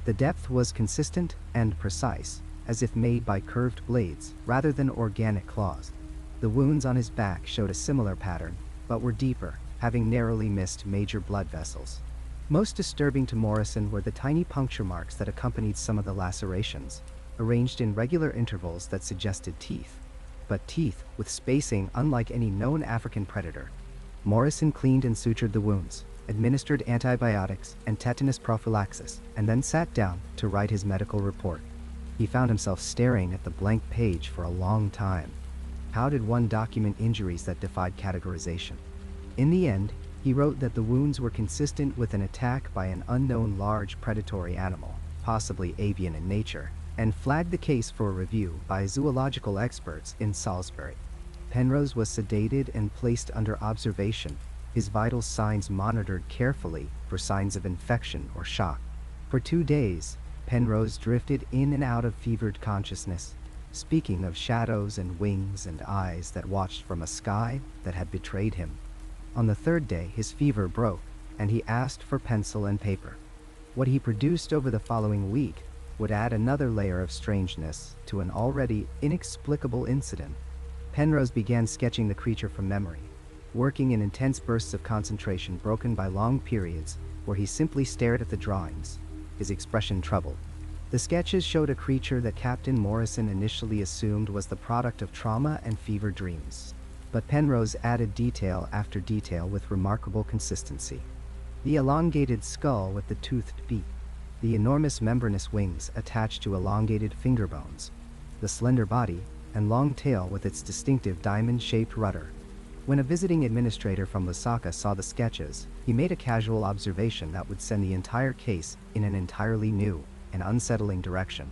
Speaker 1: The depth was consistent and precise, as if made by curved blades rather than organic claws. The wounds on his back showed a similar pattern, but were deeper, having narrowly missed major blood vessels. Most disturbing to Morrison were the tiny puncture marks that accompanied some of the lacerations, arranged in regular intervals that suggested teeth, but teeth with spacing unlike any known African predator. Morrison cleaned and sutured the wounds, administered antibiotics and tetanus prophylaxis, and then sat down to write his medical report. He found himself staring at the blank page for a long time. How did one document injuries that defied categorization? In the end, he wrote that the wounds were consistent with an attack by an unknown large predatory animal, possibly avian in nature, and flagged the case for review by zoological experts in Salisbury. Penrose was sedated and placed under observation, his vital signs monitored carefully for signs of infection or shock. For 2 days, Penrose drifted in and out of fevered consciousness, speaking of shadows and wings and eyes that watched from a sky that had betrayed him. On the third day, his fever broke, and he asked for pencil and paper. What he produced over the following week would add another layer of strangeness to an already inexplicable incident. Penrose began sketching the creature from memory, working in intense bursts of concentration broken by long periods where he simply stared at the drawings, his expression troubled. The sketches showed a creature that Captain Morrison initially assumed was the product of trauma and fever dreams. But Penrose added detail after detail with remarkable consistency. The elongated skull with the toothed beak, the enormous membranous wings attached to elongated finger bones, the slender body and long tail with its distinctive diamond-shaped rudder. When a visiting administrator from Lusaka saw the sketches, he made a casual observation that would send the entire case in an entirely new and unsettling direction.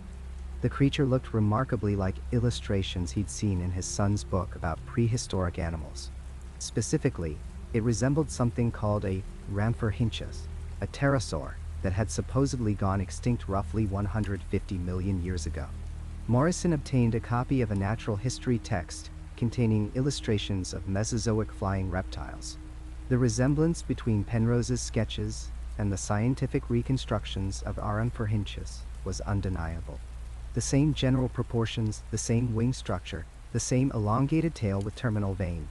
Speaker 1: The creature looked remarkably like illustrations he'd seen in his son's book about prehistoric animals. Specifically, it resembled something called a Rhamphorhynchus, a pterosaur that had supposedly gone extinct roughly 150 million years ago. Morrison obtained a copy of a natural history text containing illustrations of Mesozoic flying reptiles. The resemblance between Penrose's sketches and the scientific reconstructions of Rhamphorhynchus was undeniable. The same general proportions, the same wing structure, the same elongated tail with terminal vein.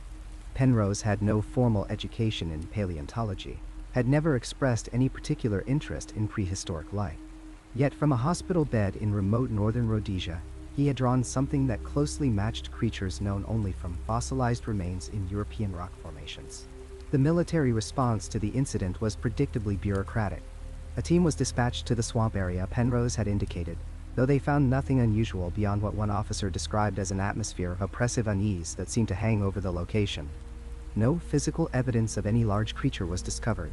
Speaker 1: Penrose had no formal education in paleontology, had never expressed any particular interest in prehistoric life. Yet from a hospital bed in remote northern Rhodesia, he had drawn something that closely matched creatures known only from fossilized remains in European rock formations. The military response to the incident was predictably bureaucratic. A team was dispatched to the swamp area Penrose had indicated, though they found nothing unusual beyond what one officer described as an atmosphere of oppressive unease that seemed to hang over the location. No physical evidence of any large creature was discovered.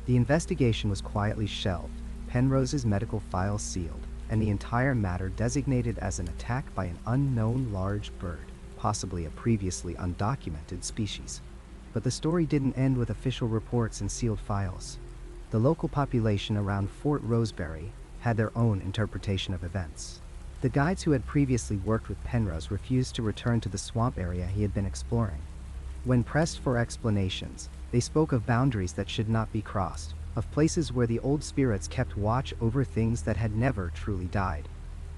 Speaker 1: The investigation was quietly shelved, Penrose's medical files sealed, and the entire matter designated as an attack by an unknown large bird, possibly a previously undocumented species. But the story didn't end with official reports and sealed files. The local population around Fort Rosebery had their own interpretation of events. The guides who had previously worked with Penrose refused to return to the swamp area he had been exploring. When pressed for explanations, they spoke of boundaries that should not be crossed, of places where the old spirits kept watch over things that had never truly died.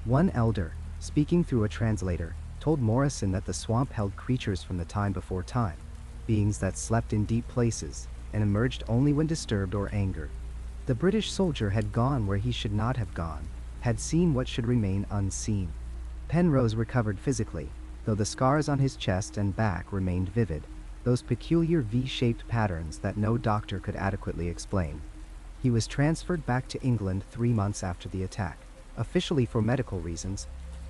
Speaker 1: One elder, speaking through a translator, told Morrison that the swamp held creatures from the time before time, beings that slept in deep places and emerged only when disturbed or angered. The British soldier had gone where he should not have gone, had seen what should remain unseen. Penrose recovered physically, though the scars on his chest and back remained vivid, those peculiar V-shaped patterns that no doctor could adequately explain. He was transferred back to England 3 months after the attack, officially for medical reasons,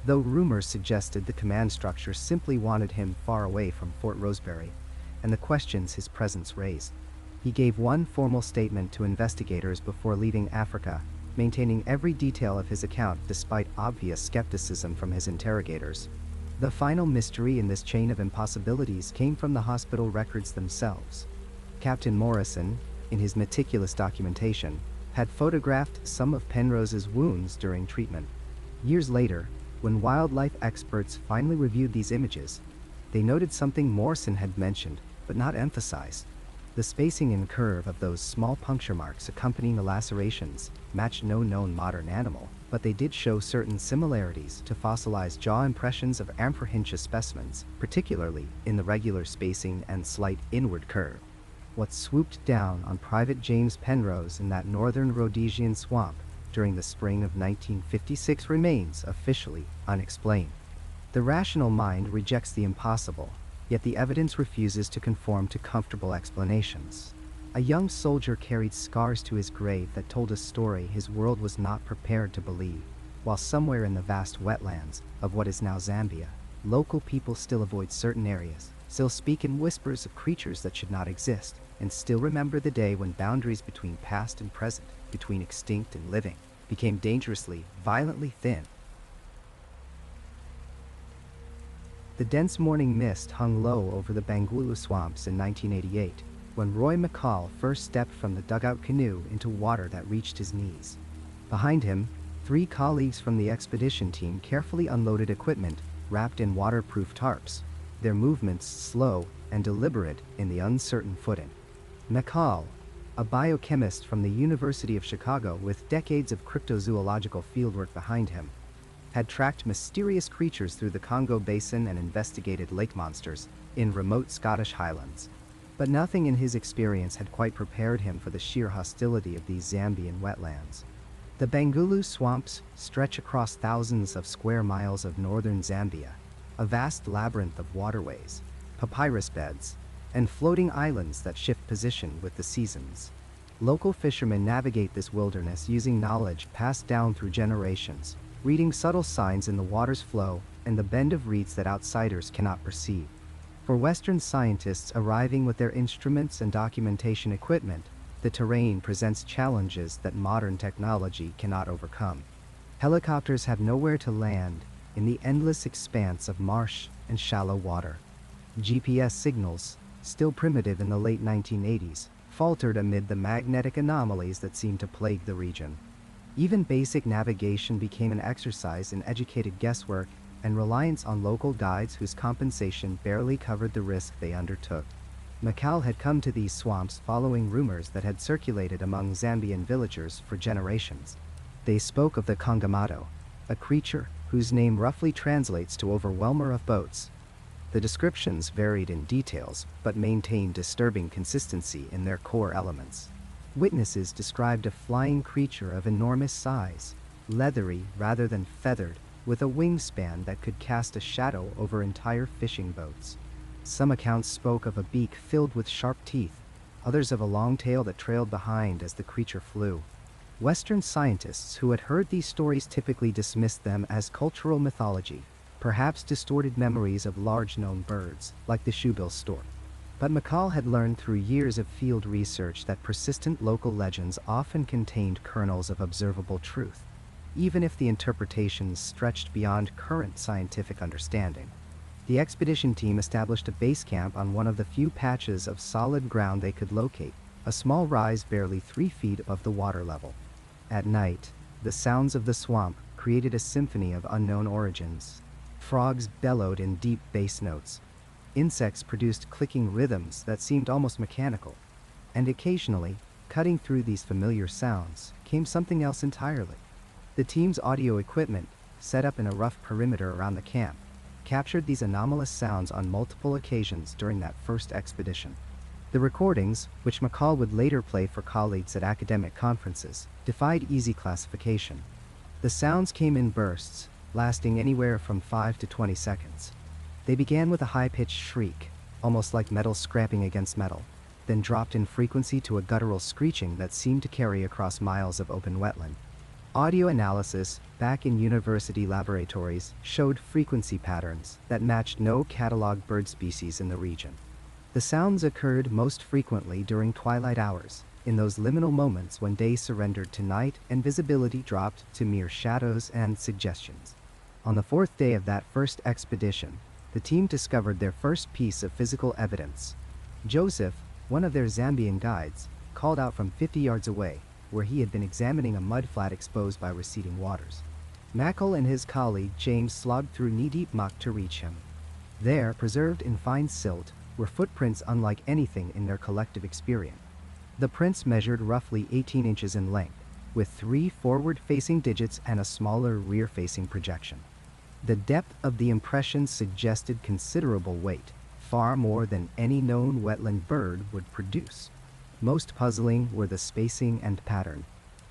Speaker 1: though rumors suggested the command structure simply wanted him far away from Fort Rosebery and the questions his presence raised. He gave one formal statement to investigators before leaving Africa, maintaining every detail of his account despite obvious skepticism from his interrogators. The final mystery in this chain of impossibilities came from the hospital records themselves. Captain Morrison, in his meticulous documentation, had photographed some of Penrose's wounds during treatment. Years later, when wildlife experts finally reviewed these images, they noted something Morrison had mentioned, but not emphasized. The spacing and curve of those small puncture marks accompanying the lacerations matched no known modern animal, but they did show certain similarities to fossilized jaw impressions of Rhamphorhynchus specimens, particularly in the regular spacing and slight inward curve. What swooped down on Private James Penrose in that northern Rhodesian swamp during the spring of 1956 remains officially unexplained. The rational mind rejects the impossible, yet the evidence refuses to conform to comfortable explanations. A young soldier carried scars to his grave that told a story his world was not prepared to believe, while somewhere in the vast wetlands of what is now Zambia, local people still avoid certain areas, still speak in whispers of creatures that should not exist, and still remember the day when boundaries between past and present, between extinct and living, became dangerously, violently thin. The dense morning mist hung low over the Bangweulu swamps in 1988, when Roy McCall first stepped from the dugout canoe into water that reached his knees. Behind him, 3 colleagues from the expedition team carefully unloaded equipment wrapped in waterproof tarps, their movements slow and deliberate in the uncertain footing. McCall, a biochemist from the University of Chicago with decades of cryptozoological fieldwork behind him, had tracked mysterious creatures through the Congo Basin and investigated lake monsters in remote Scottish highlands. But nothing in his experience had quite prepared him for the sheer hostility of these Zambian wetlands. The Bangulu swamps stretch across thousands of square miles of northern Zambia, a vast labyrinth of waterways, papyrus beds, and floating islands that shift position with the seasons. Local fishermen navigate this wilderness using knowledge passed down through generations, reading subtle signs in the water's flow and the bend of reeds that outsiders cannot perceive. For Western scientists arriving with their instruments and documentation equipment, the terrain presents challenges that modern technology cannot overcome. Helicopters have nowhere to land in the endless expanse of marsh and shallow water. GPS signals, still primitive in the late 1980s, faltered amid the magnetic anomalies that seemed to plague the region. Even basic navigation became an exercise in educated guesswork and reliance on local guides whose compensation barely covered the risk they undertook. McCall had come to these swamps following rumors that had circulated among Zambian villagers for generations. They spoke of the Kongamato, a creature whose name roughly translates to overwhelmer of boats. The descriptions varied in details, but maintained disturbing consistency in their core elements. Witnesses described a flying creature of enormous size, leathery rather than feathered, with a wingspan that could cast a shadow over entire fishing boats. Some accounts spoke of a beak filled with sharp teeth, others of a long tail that trailed behind as the creature flew. Western scientists who had heard these stories typically dismissed them as cultural mythology, perhaps distorted memories of large-known birds, like the shoebill stork. But McCall had learned through years of field research that persistent local legends often contained kernels of observable truth, even if the interpretations stretched beyond current scientific understanding. The expedition team established a base camp on one of the few patches of solid ground they could locate, a small rise barely 3 feet above the water level. At night, the sounds of the swamp created a symphony of unknown origins. Frogs bellowed in deep bass notes. Insects produced clicking rhythms that seemed almost mechanical. And occasionally, cutting through these familiar sounds, came something else entirely. The team's audio equipment, set up in a rough perimeter around the camp, captured these anomalous sounds on multiple occasions during that first expedition. The recordings, which McCall would later play for colleagues at academic conferences, defied easy classification. The sounds came in bursts, lasting anywhere from 5 to 20 seconds. They began with a high-pitched shriek, almost like metal scraping against metal, then dropped in frequency to a guttural screeching that seemed to carry across miles of open wetland. Audio analysis, back in university laboratories, showed frequency patterns that matched no cataloged bird species in the region. The sounds occurred most frequently during twilight hours, in those liminal moments when day surrendered to night and visibility dropped to mere shadows and suggestions. On the 4th day of that first expedition, the team discovered their first piece of physical evidence. Joseph, one of their Zambian guides, called out from 50 yards away, where he had been examining a mudflat exposed by receding waters. McCall and his colleague James slogged through knee-deep muck to reach him. There, preserved in fine silt, were footprints unlike anything in their collective experience. The prints measured roughly 18 inches in length, with 3 forward-facing digits and a smaller rear-facing projection. The depth of the impressions suggested considerable weight, far more than any known wetland bird would produce. Most puzzling were the spacing and pattern.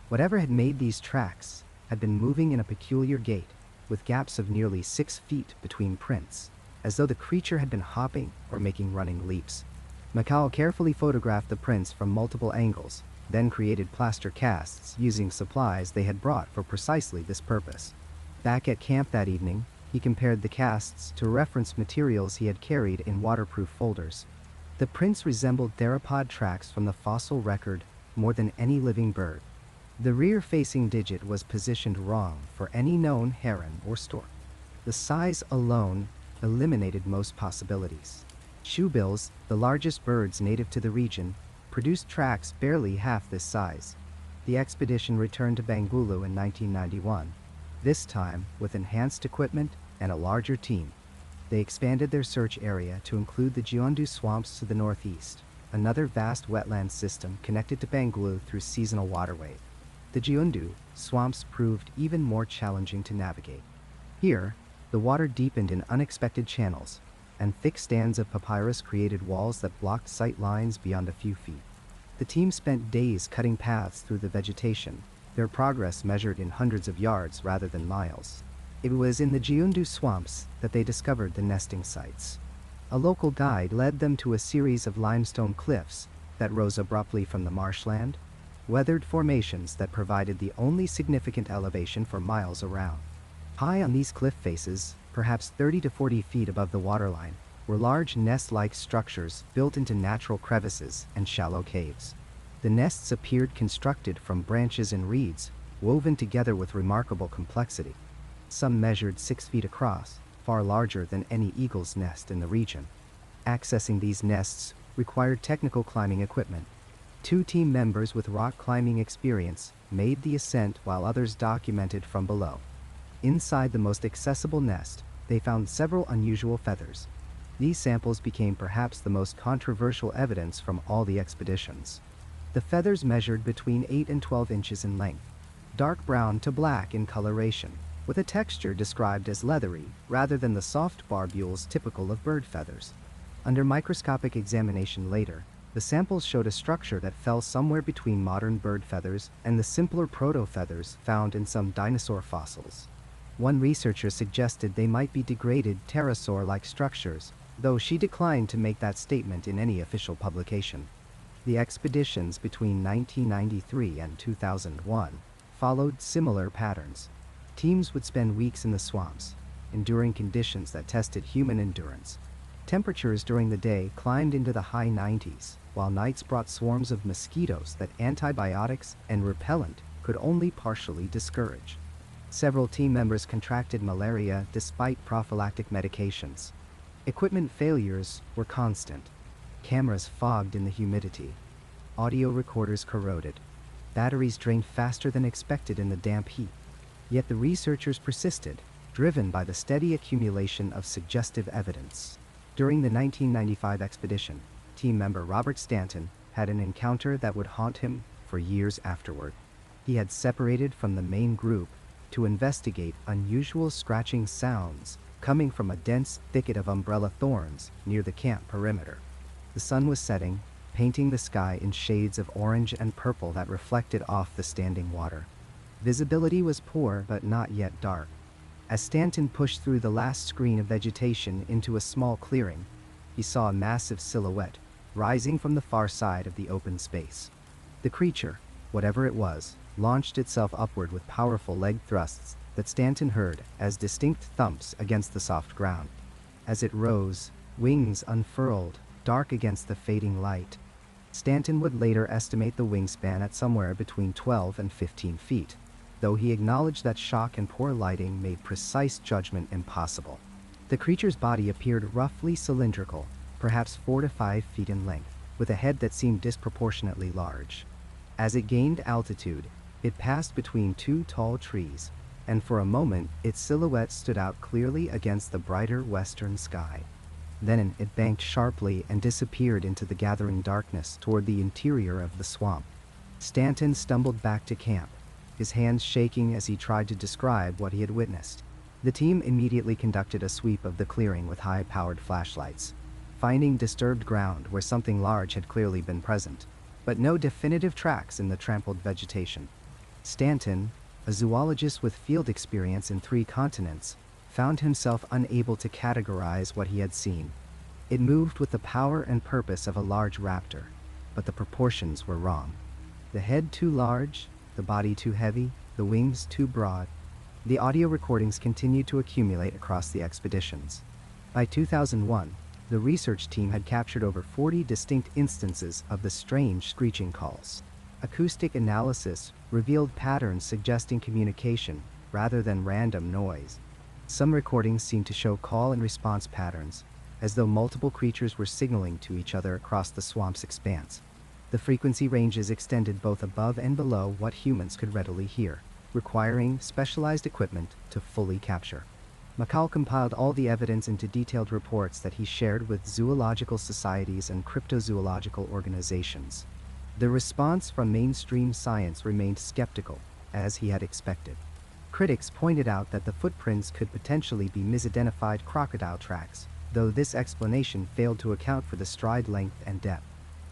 Speaker 1: Whatever had made these tracks had been moving in a peculiar gait, with gaps of nearly 6 feet between prints, as though the creature had been hopping or making running leaps. McCall carefully photographed the prints from multiple angles, then created plaster casts using supplies they had brought for precisely this purpose. Back at camp that evening, he compared the casts to reference materials he had carried in waterproof folders. The prints resembled theropod tracks from the fossil record more than any living bird. The rear-facing digit was positioned wrong for any known heron or stork. The size alone eliminated most possibilities. Shoebills, the largest birds native to the region, produced tracks barely half this size. The expedition returned to Bangulu in 1991, this time with enhanced equipment and a larger team. They expanded their search area to include the Kaonde swamps to the northeast, another vast wetland system connected to Bangulu through seasonal waterways. The Giundu swamps proved even more challenging to navigate. Here, the water deepened in unexpected channels, and thick stands of papyrus created walls that blocked sight lines beyond a few feet. The team spent days cutting paths through the vegetation, their progress measured in hundreds of yards rather than miles. It was in the Giundu swamps that they discovered the nesting sites. A local guide led them to a series of limestone cliffs that rose abruptly from the marshland, weathered formations that provided the only significant elevation for miles around. High on these cliff faces, perhaps 30 to 40 feet above the waterline, were large nest-like structures built into natural crevices and shallow caves. The nests appeared constructed from branches and reeds, woven together with remarkable complexity. Some measured 6 feet across, far larger than any eagle's nest in the region. Accessing these nests required technical climbing equipment. 2 team members with rock climbing experience made the ascent while others documented from below. Inside the most accessible nest, they found several unusual feathers. These samples became perhaps the most controversial evidence from all the expeditions. The feathers measured between 8 and 12 inches in length, dark brown to black in coloration, with a texture described as leathery rather than the soft barbules typical of bird feathers. Under microscopic examination later, the samples showed a structure that fell somewhere between modern bird feathers and the simpler proto-feathers found in some dinosaur fossils. One researcher suggested they might be degraded pterosaur-like structures, though she declined to make that statement in any official publication. The expeditions between 1993 and 2001 followed similar patterns. Teams would spend weeks in the swamps, enduring conditions that tested human endurance. Temperatures during the day climbed into the high 90s, while nights brought swarms of mosquitoes that antibiotics and repellent could only partially discourage. Several team members contracted malaria despite prophylactic medications. Equipment failures were constant. Cameras fogged in the humidity. Audio recorders corroded. Batteries drained faster than expected in the damp heat. Yet the researchers persisted, driven by the steady accumulation of suggestive evidence. During the 1995 expedition, team member Robert Stanton had an encounter that would haunt him for years afterward. He had separated from the main group to investigate unusual scratching sounds coming from a dense thicket of umbrella thorns near the camp perimeter. The sun was setting, painting the sky in shades of orange and purple that reflected off the standing water. Visibility was poor but not yet dark. As Stanton pushed through the last screen of vegetation into a small clearing, he saw a massive silhouette rising from the far side of the open space. The creature, whatever it was, launched itself upward with powerful leg thrusts that Stanton heard as distinct thumps against the soft ground. As it rose, wings unfurled, dark against the fading light. Stanton would later estimate the wingspan at somewhere between 12 and 15 feet, though he acknowledged that shock and poor lighting made precise judgment impossible. The creature's body appeared roughly cylindrical, perhaps 4 to 5 feet in length, with a head that seemed disproportionately large. As it gained altitude, it passed between 2 tall trees, and for a moment its silhouette stood out clearly against the brighter western sky. Then it banked sharply and disappeared into the gathering darkness toward the interior of the swamp. Stanton stumbled back to camp, his hands shaking as he tried to describe what he had witnessed. The team immediately conducted a sweep of the clearing with high-powered flashlights, finding disturbed ground where something large had clearly been present, but no definitive tracks in the trampled vegetation. Stanton, a zoologist with field experience in 3 continents, found himself unable to categorize what he had seen. It moved with the power and purpose of a large raptor, but the proportions were wrong. The head too large, the body too heavy, the wings too broad. The audio recordings continued to accumulate across the expeditions. By 2001, the research team had captured over 40 distinct instances of the strange screeching calls. Acoustic analysis revealed patterns suggesting communication rather than random noise. Some recordings seemed to show call and response patterns, as though multiple creatures were signaling to each other across the swamp's expanse. The frequency ranges extended both above and below what humans could readily hear, requiring specialized equipment to fully capture. Macaul compiled all the evidence into detailed reports that he shared with zoological societies and cryptozoological organizations. The response from mainstream science remained skeptical, as he had expected. Critics pointed out that the footprints could potentially be misidentified crocodile tracks, though this explanation failed to account for the stride length and depth.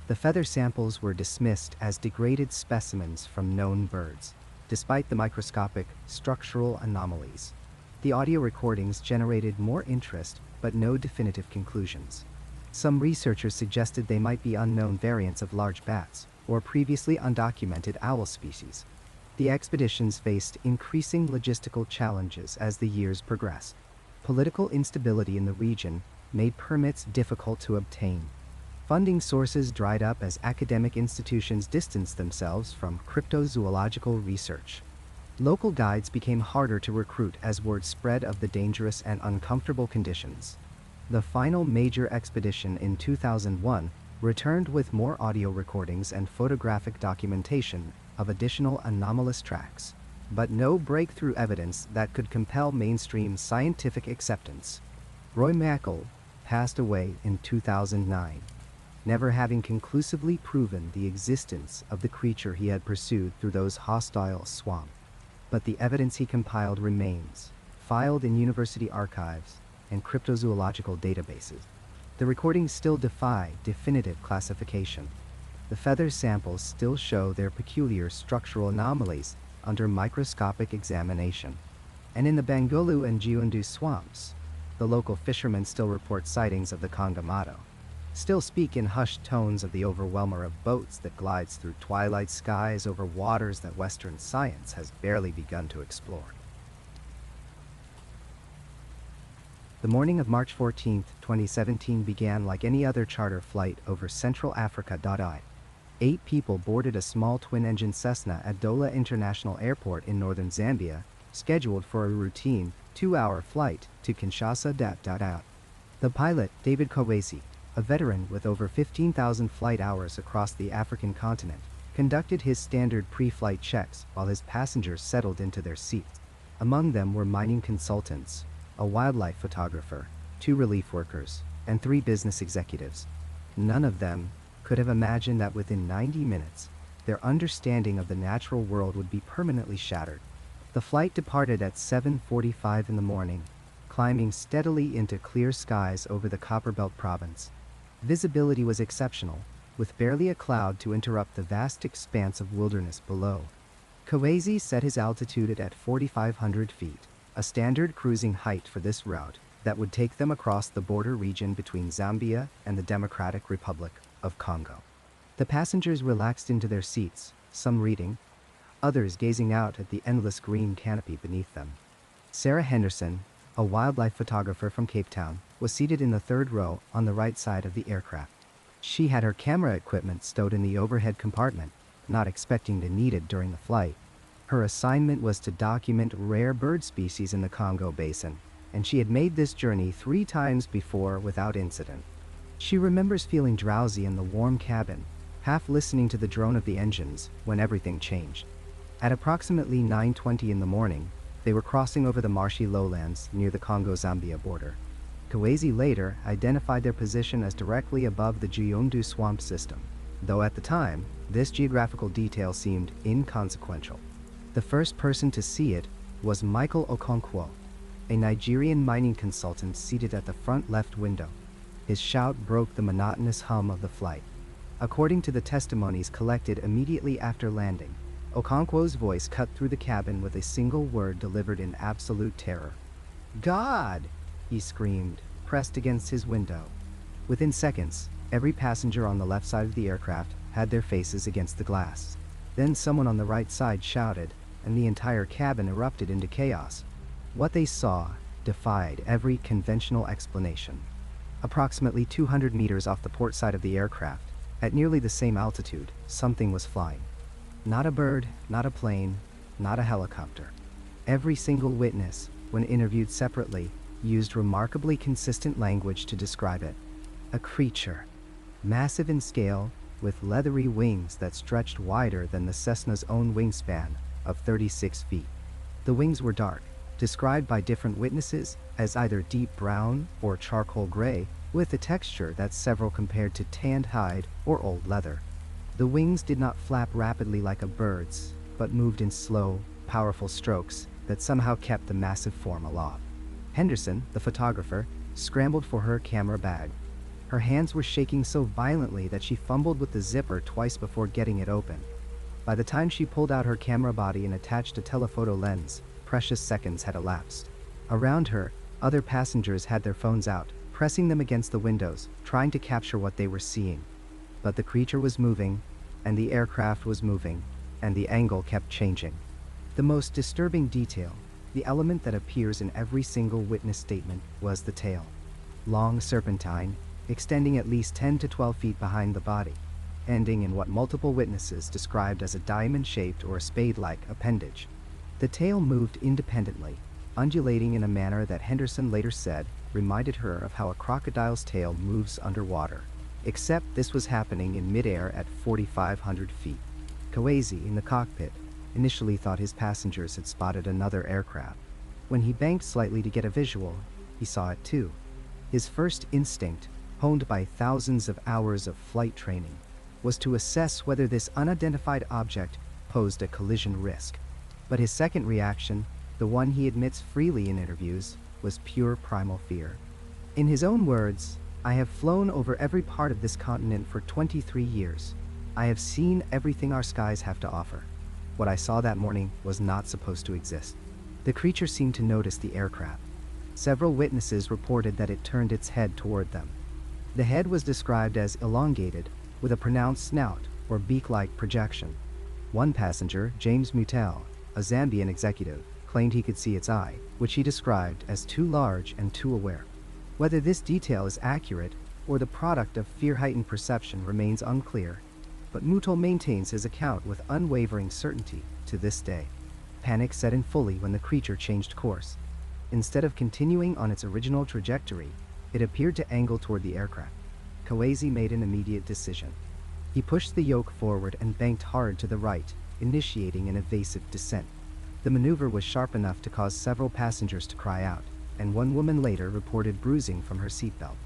Speaker 1: The feather samples were dismissed as degraded specimens from known birds, despite the microscopic structural anomalies. The audio recordings generated more interest, but no definitive conclusions. Some researchers suggested they might be unknown variants of large bats, or previously undocumented owl species. The expeditions faced increasing logistical challenges as the years progressed. Political instability in the region made permits difficult to obtain. Funding sources dried up as academic institutions distanced themselves from cryptozoological research. Local guides became harder to recruit as word spread of the dangerous and uncomfortable conditions. The final major expedition in 2001 returned with more audio recordings and photographic documentation of additional anomalous tracks, but no breakthrough evidence that could compel mainstream scientific acceptance. Roy Macaul passed away in 2009, never having conclusively proven the existence of the creature he had pursued through those hostile swamps. But the evidence he compiled remains, filed in university archives and cryptozoological databases. The recordings still defy definitive classification. The feather samples still show their peculiar structural anomalies under microscopic examination. And in the Bangolu and Giundu swamps, the local fishermen still report sightings of the Kongamato, still speak in hushed tones of the overwhelmer of boats that glides through twilight skies over waters that Western science has barely begun to explore. The morning of March 14, 2017 began like any other charter flight over Central Africa. 8 people boarded a small twin-engine Cessna at Dola International Airport in northern Zambia, scheduled for a routine 2-hour flight to Kinshasa. The pilot, David Kawesi, a veteran with over 15,000 flight hours across the African continent, conducted his standard pre-flight checks while his passengers settled into their seats. Among them were mining consultants, a wildlife photographer, 2 relief workers, and 3 business executives. None of them could have imagined that within 90 minutes, their understanding of the natural world would be permanently shattered. The flight departed at 7:45 in the morning, climbing steadily into clear skies over the Copperbelt province. Visibility was exceptional, with barely a cloud to interrupt the vast expanse of wilderness below. Kawesi set his altitude at 4,500 feet, a standard cruising height for this route that would take them across the border region between Zambia and the Democratic Republic of Congo. The passengers relaxed into their seats, some reading, others gazing out at the endless green canopy beneath them. Sarah Henderson, a wildlife photographer from Cape Town, was seated in the 3rd row on the right side of the aircraft. She had her camera equipment stowed in the overhead compartment, not expecting to need it during the flight. Her assignment was to document rare bird species in the Congo Basin, and she had made this journey 3 times before without incident. She remembers feeling drowsy in the warm cabin, half listening to the drone of the engines, when everything changed. At approximately 9:20 in the morning, they were crossing over the marshy lowlands near the Congo-Zambia border. Kawesi later identified their position as directly above the Giundu swamp system, though at the time, this geographical detail seemed inconsequential. The first person to see it was Michael Okonkwo, a Nigerian mining consultant seated at the front left window. His shout broke the monotonous hum of the flight. According to the testimonies collected immediately after landing, Okonkwo's voice cut through the cabin with a single word delivered in absolute terror. "God!" he screamed, pressed against his window. Within seconds, every passenger on the left side of the aircraft had their faces against the glass. Then someone on the right side shouted, and the entire cabin erupted into chaos. What they saw defied every conventional explanation. Approximately 200 meters off the port side of the aircraft, at nearly the same altitude, something was flying. Not a bird, not a plane, not a helicopter. Every single witness, when interviewed separately, used remarkably consistent language to describe it. A creature, massive in scale, with leathery wings that stretched wider than the Cessna's own wingspan of 36 feet. The wings were dark, described by different witnesses as either deep brown or charcoal gray, with a texture that several compared to tanned hide or old leather. The wings did not flap rapidly like a bird's, but moved in slow, powerful strokes that somehow kept the massive form aloft. Henderson, the photographer, scrambled for her camera bag. Her hands were shaking so violently that she fumbled with the zipper twice before getting it open. By the time she pulled out her camera body and attached a telephoto lens, precious seconds had elapsed. Around her, other passengers had their phones out, pressing them against the windows, trying to capture what they were seeing. But the creature was moving, and the aircraft was moving, and the angle kept changing. The most disturbing detail, the element that appears in every single witness statement, was the tail. Long serpentine, extending at least 10 to 12 feet behind the body, ending in what multiple witnesses described as a diamond-shaped or spade-like appendage. The tail moved independently, undulating in a manner that Henderson later said reminded her of how a crocodile's tail moves underwater, except this was happening in midair at 4,500 feet. Kawazi, in the cockpit, initially thought his passengers had spotted another aircraft. When he banked slightly to get a visual, he saw it too. His first instinct, honed by thousands of hours of flight training, was to assess whether this unidentified object posed a collision risk. But his second reaction, the one he admits freely in interviews, was pure primal fear. In his own words, "I have flown over every part of this continent for 23 years. I have seen everything our skies have to offer. What I saw that morning was not supposed to exist." The creature seemed to notice the aircraft. Several witnesses reported that it turned its head toward them. The head was described as elongated, with a pronounced snout or beak-like projection. One passenger, James Mutel, a Zambian executive, claimed he could see its eye, which he described as too large and too aware. Whether this detail is accurate or the product of fear-heightened perception remains unclear, but Mutel maintains his account with unwavering certainty to this day. Panic set in fully when the creature changed course. Instead of continuing on its original trajectory, it appeared to angle toward the aircraft. Kawazi made an immediate decision. He pushed the yoke forward and banked hard to the right, initiating an evasive descent. The maneuver was sharp enough to cause several passengers to cry out, and one woman later reported bruising from her seatbelt.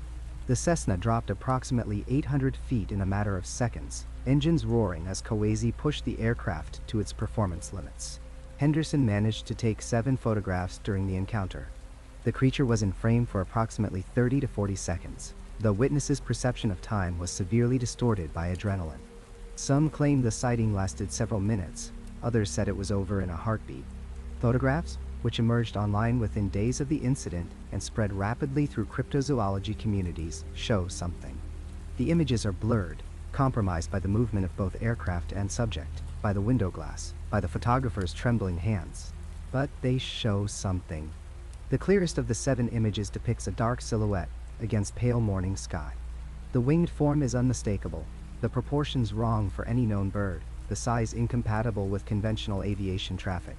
Speaker 1: The Cessna dropped approximately 800 feet in a matter of seconds, engines roaring as Kawazi pushed the aircraft to its performance limits. Henderson managed to take 7 photographs during the encounter. The creature was in frame for approximately 30 to 40 seconds, though witnesses' perception of time was severely distorted by adrenaline. Some claimed the sighting lasted several minutes, others said it was over in a heartbeat. Photographs, which emerged online within days of the incident and spread rapidly through cryptozoology communities, show something. The images are blurred, compromised by the movement of both aircraft and subject, by the window glass, by the photographer's trembling hands. But they show something. The clearest of the 7 images depicts a dark silhouette against pale morning sky. The winged form is unmistakable, the proportions wrong for any known bird, the size incompatible with conventional aviation traffic.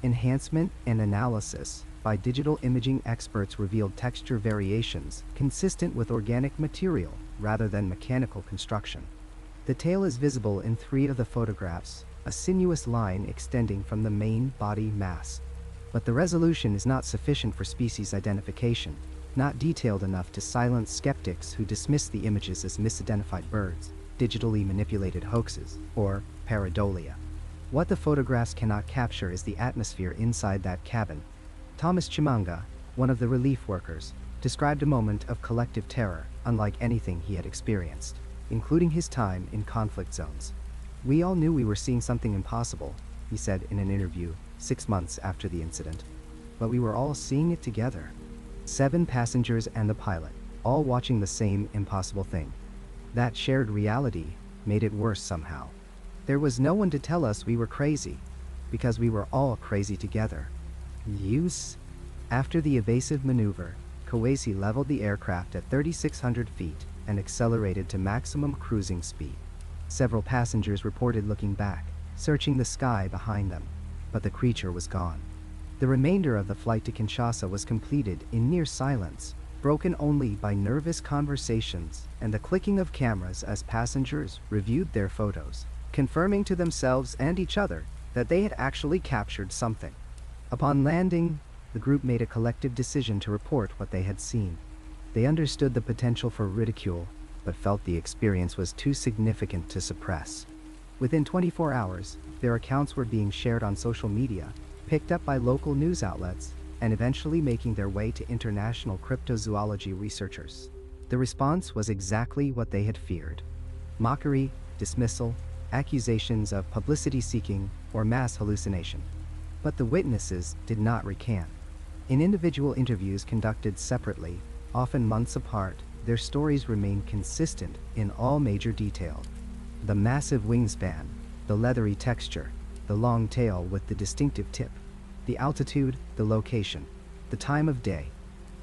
Speaker 1: Enhancement and analysis by digital imaging experts revealed texture variations consistent with organic material rather than mechanical construction. The tail is visible in 3 of the photographs, a sinuous line extending from the main body mass. But the resolution is not sufficient for species identification, not detailed enough to silence skeptics who dismiss the images as misidentified birds, digitally manipulated hoaxes, or pareidolia. What the photographs cannot capture is the atmosphere inside that cabin. Thomas Chimanga, one of the relief workers, described a moment of collective terror unlike anything he had experienced, including his time in conflict zones. "We all knew we were seeing something impossible," he said in an interview 6 months after the incident. "But we were all seeing it together. 7 passengers and the pilot, all watching the same impossible thing. That shared reality made it worse somehow. There was no one to tell us we were crazy, because we were all crazy together." After the evasive maneuver, Kawazi leveled the aircraft at 3,600 feet and accelerated to maximum cruising speed. Several passengers reported looking back, searching the sky behind them, but the creature was gone. The remainder of the flight to Kinshasa was completed in near silence, broken only by nervous conversations and the clicking of cameras as passengers reviewed their photos, confirming to themselves and each other that they had actually captured something. Upon landing, the group made a collective decision to report what they had seen. They understood the potential for ridicule, but felt the experience was too significant to suppress. Within 24 hours, their accounts were being shared on social media, picked up by local news outlets, and eventually making their way to international cryptozoology researchers. The response was exactly what they had feared: mockery, dismissal, accusations of publicity-seeking, or mass hallucination. But the witnesses did not recant. In individual interviews conducted separately, often months apart, their stories remained consistent in all major detail. The massive wingspan, the leathery texture, the long tail with the distinctive tip, the altitude, the location, the time of day.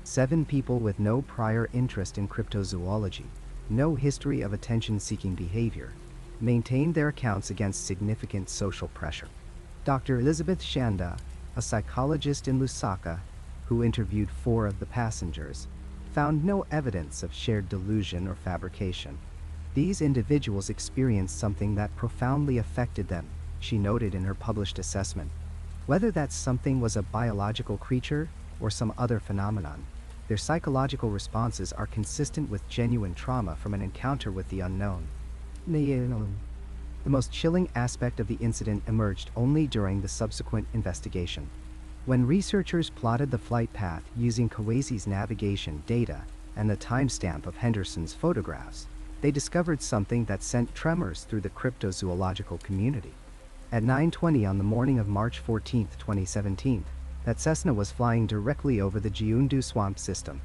Speaker 1: 7 people with no prior interest in cryptozoology, no history of attention-seeking behavior, maintained their accounts against significant social pressure. Dr. Elizabeth Shanda, a psychologist in Lusaka, who interviewed 4 of the passengers, found no evidence of shared delusion or fabrication. These individuals experienced something that profoundly affected them, she noted in her published assessment. Whether that something was a biological creature or some other phenomenon, their psychological responses are consistent with genuine trauma from an encounter with the unknown. The most chilling aspect of the incident emerged only during the subsequent investigation. When researchers plotted the flight path using Kawezi's navigation data and the timestamp of Henderson's photographs, they discovered something that sent tremors through the cryptozoological community. At 9:20 on the morning of March 14, 2017, that Cessna was flying directly over the Kaonde swamp system,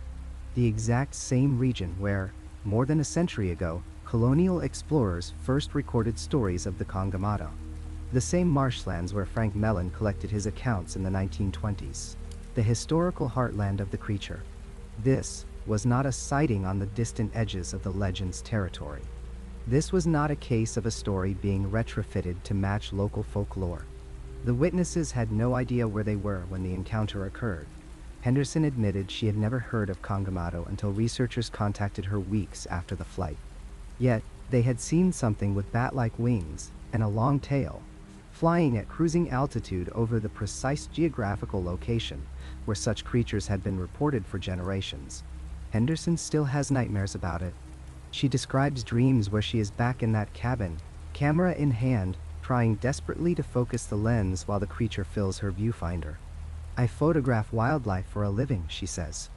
Speaker 1: the exact same region where, more than a century ago, colonial explorers first recorded stories of the Kongamato. The same marshlands where Frank Melland collected his accounts in the 1920s. The historical heartland of the creature. This was not a sighting on the distant edges of the legend's territory. This was not a case of a story being retrofitted to match local folklore. The witnesses had no idea where they were when the encounter occurred. Henderson admitted she had never heard of Kongamato until researchers contacted her weeks after the flight. Yet, they had seen something with bat-like wings and a long tail, flying at cruising altitude over the precise geographical location where such creatures had been reported for generations. Henderson still has nightmares about it. She describes dreams where she is back in that cabin, camera in hand, trying desperately to focus the lens while the creature fills her viewfinder. "I photograph wildlife for a living," she says.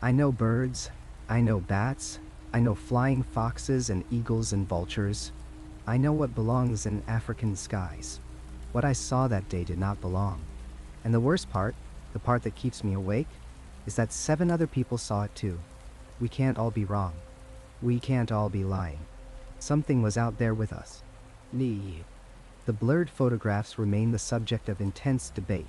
Speaker 1: "I know birds, I know bats, I know flying foxes and eagles and vultures. I know what belongs in African skies. What I saw that day did not belong. And the worst part, the part that keeps me awake, is that 7 other people saw it too. We can't all be wrong. We can't all be lying. Something was out there with us." The blurred photographs remain the subject of intense debate.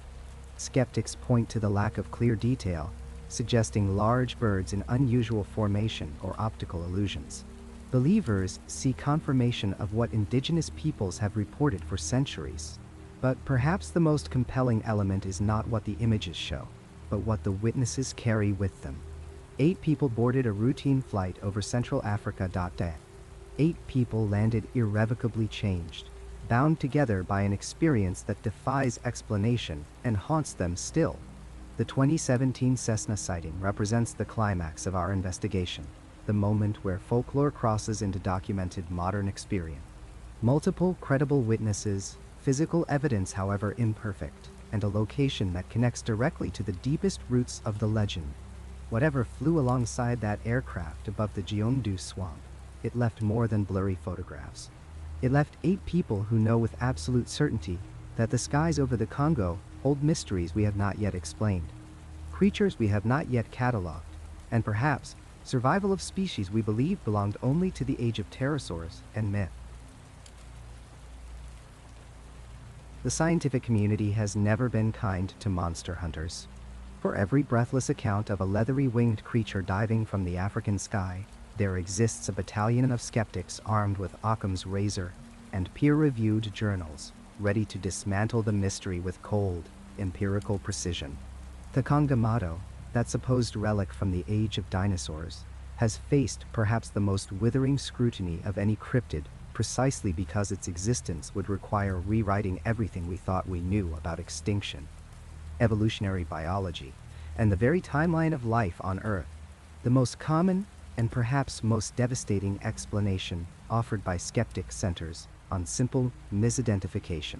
Speaker 1: Skeptics point to the lack of clear detail, suggesting large birds in unusual formation or optical illusions. Believers see confirmation of what indigenous peoples have reported for centuries. But perhaps the most compelling element is not what the images show, but what the witnesses carry with them. 8 people boarded a routine flight over Central Africa. 8 people landed irrevocably changed, bound together by an experience that defies explanation and haunts them still. The 2017 Cessna sighting represents the climax of our investigation, the moment where folklore crosses into documented modern experience. Multiple credible witnesses, physical evidence however imperfect, and a location that connects directly to the deepest roots of the legend. Whatever flew alongside that aircraft above the Kaonde swamp, it left more than blurry photographs. It left 8 people who know with absolute certainty that the skies over the Congo hold mysteries we have not yet explained, creatures we have not yet cataloged, and perhaps survival of species we believe belonged only to the age of pterosaurs and myth. The scientific community has never been kind to monster hunters. For every breathless account of a leathery-winged creature diving from the African sky, there exists a battalion of skeptics armed with Occam's razor and peer-reviewed journals, ready to dismantle the mystery with cold, empirical precision. The Kongamato, that supposed relic from the age of dinosaurs, has faced perhaps the most withering scrutiny of any cryptid, precisely because its existence would require rewriting everything we thought we knew about extinction. evolutionary biology, and the very timeline of life on Earth. The most common and perhaps most devastating explanation offered by skeptics centers on simple misidentification.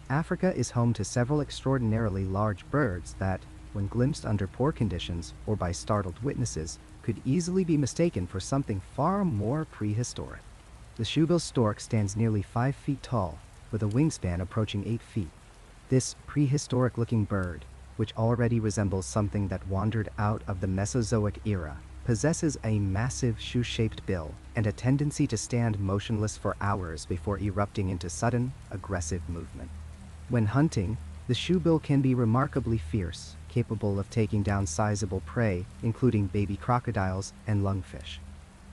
Speaker 1: Africa is home to several extraordinarily large birds that, when glimpsed under poor conditions or by startled witnesses, could easily be mistaken for something far more prehistoric. The shoebill stork stands nearly 5 feet tall, with a wingspan approaching 8 feet. This prehistoric-looking bird, which already resembles something that wandered out of the Mesozoic era, possesses a massive shoe-shaped bill and a tendency to stand motionless for hours before erupting into sudden, aggressive movement. When hunting, the shoebill can be remarkably fierce, capable of taking down sizable prey, including baby crocodiles and lungfish.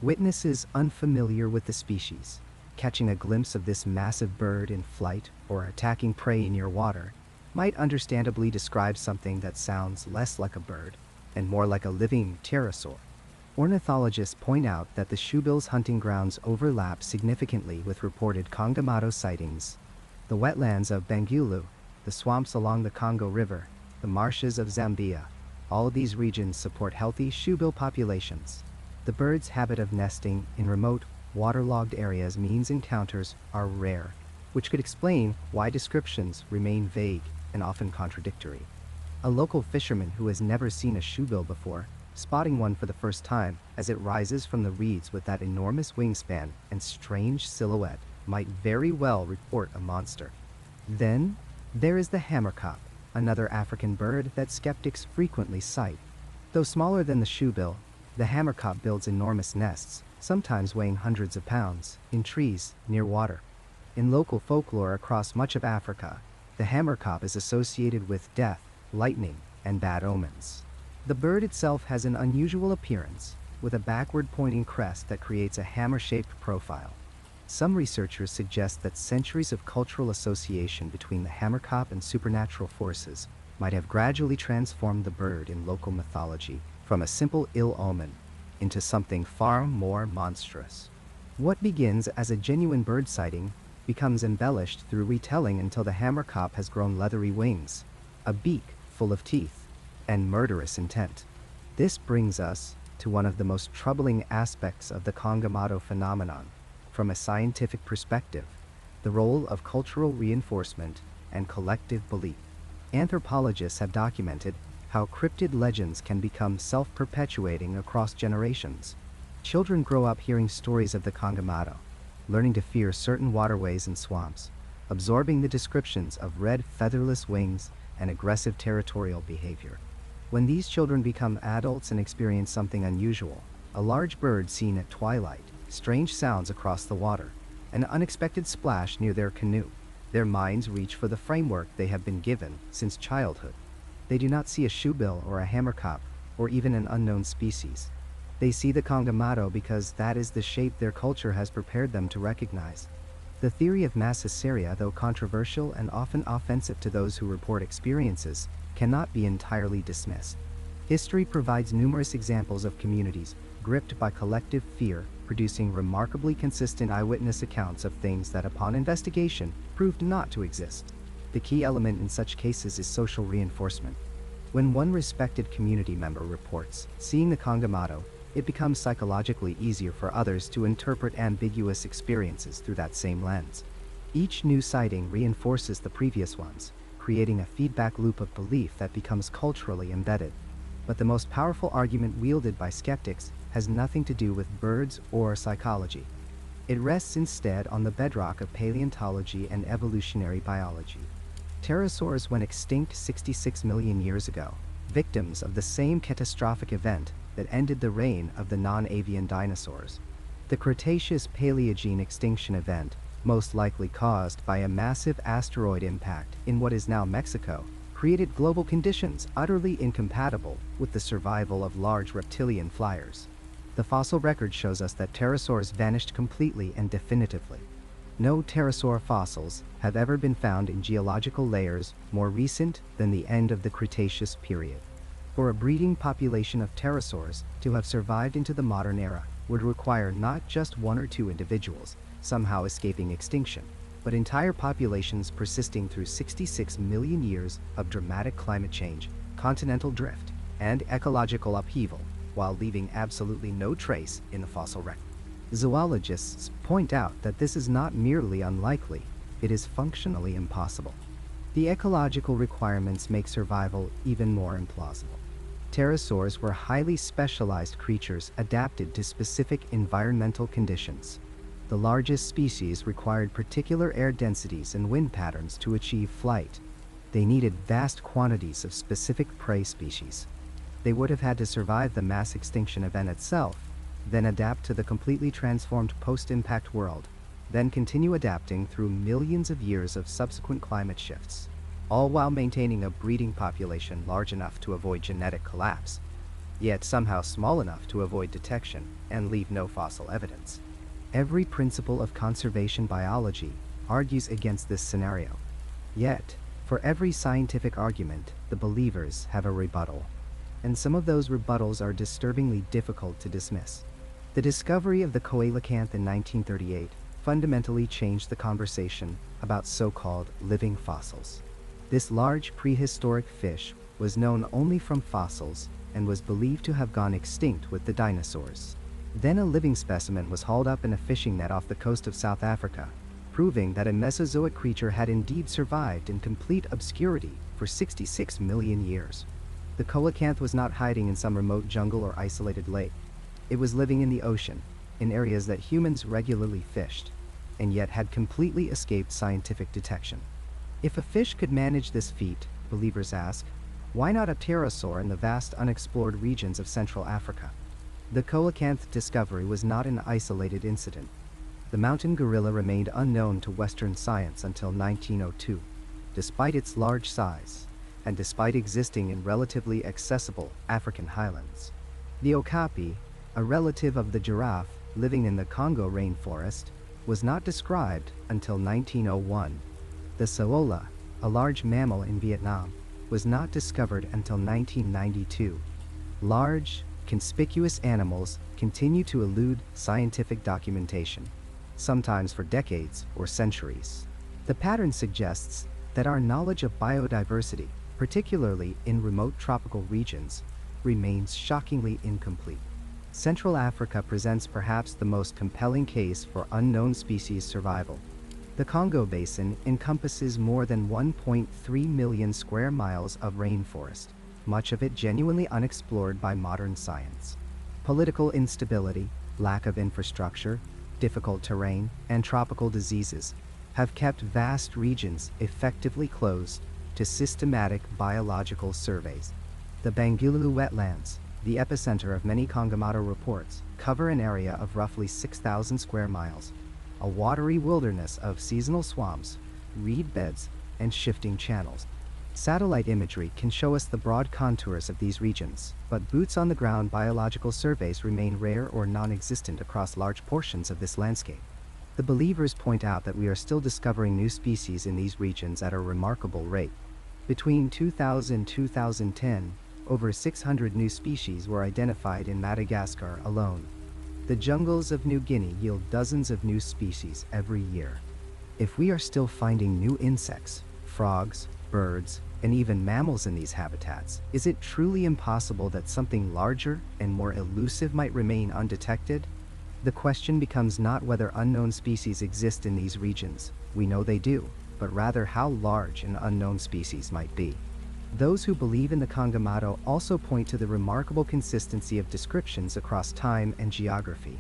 Speaker 1: Witnesses unfamiliar with the species, catching a glimpse of this massive bird in flight or attacking prey near water, might understandably describe something that sounds less like a bird and more like a living pterosaur. Ornithologists point out that the shoebill's hunting grounds overlap significantly with reported Kongamato sightings. The wetlands of Bangulu, the swamps along the Congo River, the marshes of Zambia, all of these regions support healthy shoebill populations. The bird's habit of nesting in remote, waterlogged areas means encounters are rare, which could explain why descriptions remain vague and often contradictory. A local fisherman who has never seen a shoebill before, spotting one for the first time as it rises from the reeds with that enormous wingspan and strange silhouette, might very well report a monster. Then, there is the hammerkop, another African bird that skeptics frequently cite. Though smaller than the shoebill, the hammerkop builds enormous nests, sometimes weighing hundreds of pounds, in trees near water. In local folklore across much of Africa, the hammerkop is associated with death, lightning, and bad omens. The bird itself has an unusual appearance, with a backward-pointing crest that creates a hammer-shaped profile. Some researchers suggest that centuries of cultural association between the hammerkop and supernatural forces might have gradually transformed the bird in local mythology from a simple ill omen into something far more monstrous. What begins as a genuine bird sighting becomes embellished through retelling until the hammerkop has grown leathery wings, a beak full of teeth, and murderous intent. This brings us to one of the most troubling aspects of the Kongamato phenomenon. From a scientific perspective, the role of cultural reinforcement and collective belief. Anthropologists have documented how cryptid legends can become self-perpetuating across generations. Children grow up hearing stories of the Kongamato, learning to fear certain waterways and swamps, absorbing the descriptions of red featherless wings and aggressive territorial behavior. When these children become adults and experience something unusual, a large bird seen at twilight, strange sounds across the water, an unexpected splash near their canoe, their minds reach for the framework they have been given since childhood. They do not see a shoebill or a hammerkop, or even an unknown species. They see the Kongamato because that is the shape their culture has prepared them to recognize. The theory of mass hysteria, though controversial and often offensive to those who report experiences, cannot be entirely dismissed. History provides numerous examples of communities gripped by collective fear, producing remarkably consistent eyewitness accounts of things that upon investigation proved not to exist. The key element in such cases is social reinforcement. When one respected community member reports seeing the Kongamato, it becomes psychologically easier for others to interpret ambiguous experiences through that same lens. Each new sighting reinforces the previous ones, creating a feedback loop of belief that becomes culturally embedded. But the most powerful argument wielded by skeptics has nothing to do with birds or psychology. It rests instead on the bedrock of paleontology and evolutionary biology. Pterosaurs went extinct 66 million years ago, victims of the same catastrophic event that ended the reign of the non-avian dinosaurs. The Cretaceous-Paleogene extinction event, most likely caused by a massive asteroid impact in what is now Mexico, created global conditions utterly incompatible with the survival of large reptilian flyers. The fossil record shows us that pterosaurs vanished completely and definitively. No pterosaur fossils have ever been found in geological layers more recent than the end of the Cretaceous period. For a breeding population of pterosaurs to have survived into the modern era would require not just one or two individuals somehow escaping extinction, but entire populations persisting through 66 million years of dramatic climate change, continental drift, and ecological upheaval, while leaving absolutely no trace in the fossil record. Zoologists point out that this is not merely unlikely, it is functionally impossible. The ecological requirements make survival even more implausible. Pterosaurs were highly specialized creatures adapted to specific environmental conditions. The largest species required particular air densities and wind patterns to achieve flight. They needed vast quantities of specific prey species. They would have had to survive the mass extinction event itself, then adapt to the completely transformed post-impact world, then continue adapting through millions of years of subsequent climate shifts, all while maintaining a breeding population large enough to avoid genetic collapse, yet somehow small enough to avoid detection and leave no fossil evidence. Every principle of conservation biology argues against this scenario. Yet, for every scientific argument, the believers have a rebuttal. And some of those rebuttals are disturbingly difficult to dismiss. The discovery of the coelacanth in 1938 fundamentally changed the conversation about so-called living fossils. This large prehistoric fish was known only from fossils and was believed to have gone extinct with the dinosaurs. Then a living specimen was hauled up in a fishing net off the coast of South Africa, proving that a Mesozoic creature had indeed survived in complete obscurity for 66 million years. The coelacanth was not hiding in some remote jungle or isolated lake. It was living in the ocean, in areas that humans regularly fished, and yet had completely escaped scientific detection. If a fish could manage this feat, believers ask, why not a pterosaur in the vast unexplored regions of Central Africa? The coelacanth discovery was not an isolated incident. The mountain gorilla remained unknown to Western science until 1902, despite its large size, and despite existing in relatively accessible African highlands. The okapi, a relative of the giraffe living in the Congo rainforest, was not described until 1901. The saola, a large mammal in Vietnam, was not discovered until 1992. Large, conspicuous animals continue to elude scientific documentation, sometimes for decades or centuries. The pattern suggests that our knowledge of biodiversity, particularly in remote tropical regions, remains shockingly incomplete. Central Africa presents perhaps the most compelling case for unknown species survival. The Congo Basin encompasses more than 1.3 million square miles of rainforest, much of it genuinely unexplored by modern science. Political instability, lack of infrastructure, difficult terrain, and tropical diseases have kept vast regions effectively closed to systematic biological surveys. The Bangululu wetlands, the epicenter of many Kongamato reports, cover an area of roughly 6,000 square miles, a watery wilderness of seasonal swamps, reed beds, and shifting channels. Satellite imagery can show us the broad contours of these regions, but boots-on-the-ground biological surveys remain rare or non-existent across large portions of this landscape. The believers point out that we are still discovering new species in these regions at a remarkable rate. Between 2000 and 2010, over 600 new species were identified in Madagascar alone. The jungles of New Guinea yield dozens of new species every year. If we are still finding new insects, frogs, birds, and even mammals in these habitats, is it truly impossible that something larger and more elusive might remain undetected? The question becomes not whether unknown species exist in these regions, we know they do, but rather how large an unknown species might be. Those who believe in the Kongamato also point to the remarkable consistency of descriptions across time and geography.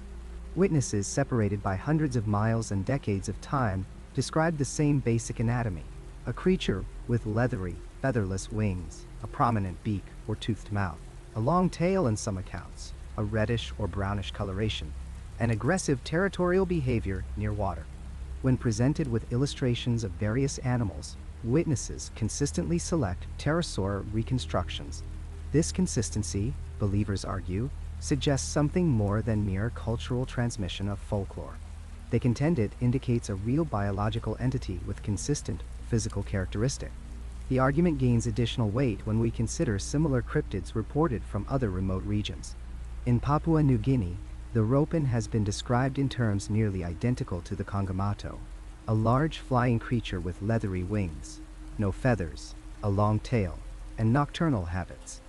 Speaker 1: Witnesses separated by hundreds of miles and decades of time describe the same basic anatomy: a creature with leathery, featherless wings, a prominent beak or toothed mouth, a long tail in some accounts, a reddish or brownish coloration, and aggressive territorial behavior near water. When presented with illustrations of various animals, witnesses consistently select pterosaur reconstructions. This consistency, believers argue, suggests something more than mere cultural transmission of folklore. They contend it indicates a real biological entity with consistent physical characteristics. The argument gains additional weight when we consider similar cryptids reported from other remote regions. In Papua New Guinea, the ropin has been described in terms nearly identical to the Kongamato. a large flying creature with leathery wings, no feathers, a long tail, and nocturnal habits.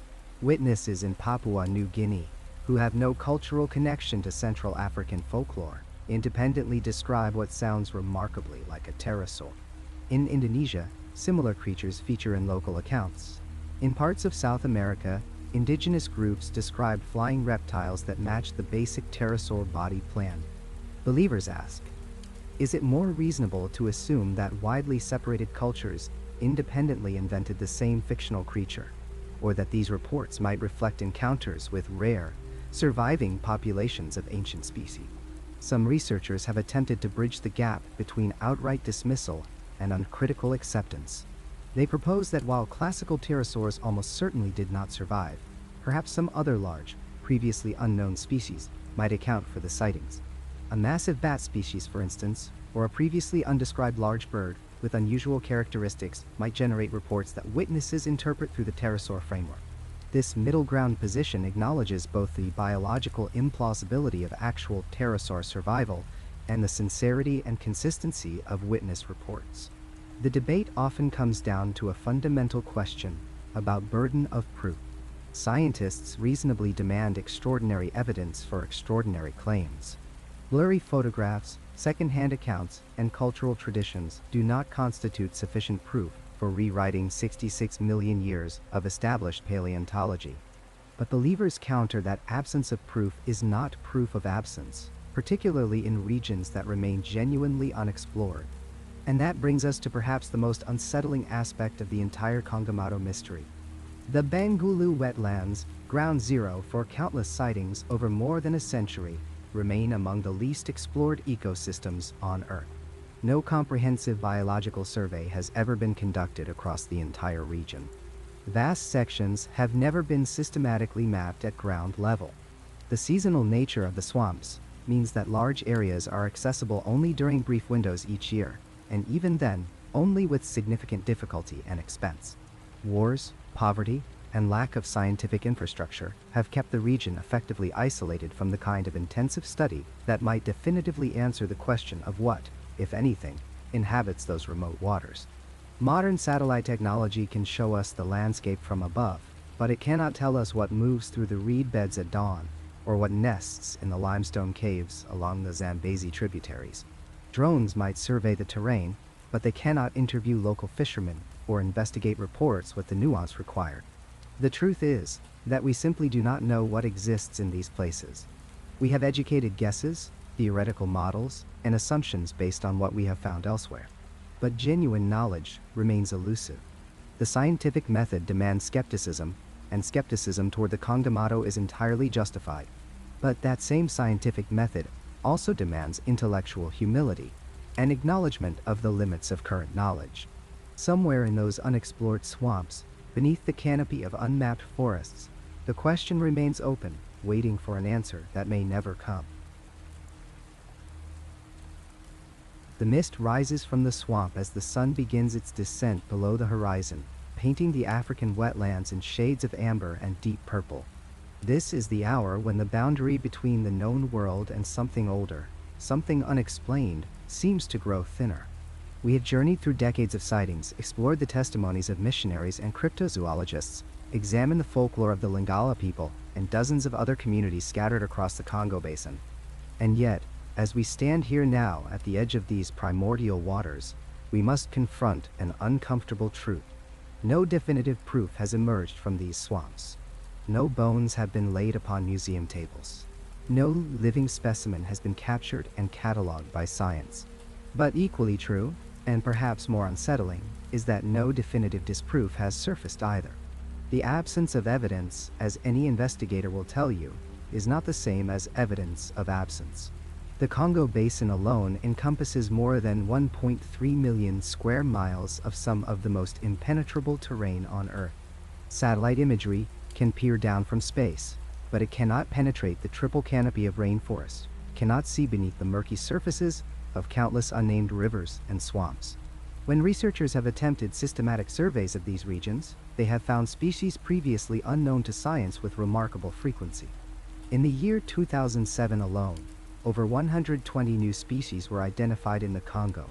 Speaker 1: Witnesses in Papua New Guinea, who have no cultural connection to Central African folklore, independently describe what sounds remarkably like a pterosaur. In Indonesia, similar creatures feature in local accounts. In parts of South America, indigenous groups described flying reptiles that match the basic pterosaur body plan. Believers ask, is it more reasonable to assume that widely separated cultures independently invented the same fictional creature, or that these reports might reflect encounters with rare, surviving populations of ancient species? Some researchers have attempted to bridge the gap between outright dismissal and uncritical acceptance. They propose that while classical pterosaurs almost certainly did not survive, perhaps some other large, previously unknown species might account for the sightings. A massive bat species, for instance, or a previously undescribed large bird with unusual characteristics might generate reports that witnesses interpret through the pterosaur framework. This middle ground position acknowledges both the biological implausibility of actual pterosaur survival and the sincerity and consistency of witness reports. The debate often comes down to a fundamental question about burden of proof. Scientists reasonably demand extraordinary evidence for extraordinary claims. Blurry photographs, second-hand accounts, and cultural traditions do not constitute sufficient proof for rewriting 66 million years of established paleontology. But believers counter that absence of proof is not proof of absence, particularly in regions that remain genuinely unexplored. And that brings us to perhaps the most unsettling aspect of the entire Kongamato mystery. The Bangulu wetlands, ground zero for countless sightings over more than a century, remain among the least explored ecosystems on Earth. No comprehensive biological survey has ever been conducted across the entire region. Vast sections have never been systematically mapped at ground level. The seasonal nature of the swamps means that large areas are accessible only during brief windows each year, and even then, only with significant difficulty and expense. Wars, poverty, and lack of scientific infrastructure have kept the region effectively isolated from the kind of intensive study that might definitively answer the question of what, if anything, inhabits those remote waters. Modern satellite technology can show us the landscape from above, but it cannot tell us what moves through the reed beds at dawn, or what nests in the limestone caves along the Zambezi tributaries. Drones might survey the terrain, but they cannot interview local fishermen or investigate reports with the nuance required. The truth is that we simply do not know what exists in these places. We have educated guesses, theoretical models, and assumptions based on what we have found elsewhere. But genuine knowledge remains elusive. The scientific method demands skepticism, and skepticism toward the Kongamato is entirely justified. But that same scientific method also demands intellectual humility, and acknowledgement of the limits of current knowledge. Somewhere in those unexplored swamps, beneath the canopy of unmapped forests, the question remains open, waiting for an answer that may never come. The mist rises from the swamp as the sun begins its descent below the horizon, painting the African wetlands in shades of amber and deep purple. This is the hour when the boundary between the known world and something older, something unexplained, seems to grow thinner. We have journeyed through decades of sightings, explored the testimonies of missionaries and cryptozoologists, examined the folklore of the Lingala people and dozens of other communities scattered across the Congo Basin. And yet, as we stand here now at the edge of these primordial waters, we must confront an uncomfortable truth. No definitive proof has emerged from these swamps. No bones have been laid upon museum tables. No living specimen has been captured and cataloged by science. But equally true, and perhaps more unsettling, is that no definitive disproof has surfaced either. The absence of evidence, as any investigator will tell you, is not the same as evidence of absence. The Congo Basin alone encompasses more than 1.3 million square miles of some of the most impenetrable terrain on Earth. Satellite imagery can peer down from space, but it cannot penetrate the triple canopy of rainforest, cannot see beneath the murky surfaces of countless unnamed rivers and swamps. When researchers have attempted systematic surveys of these regions, they have found species previously unknown to science with remarkable frequency. In the year 2007 alone, over 120 new species were identified in the Congo.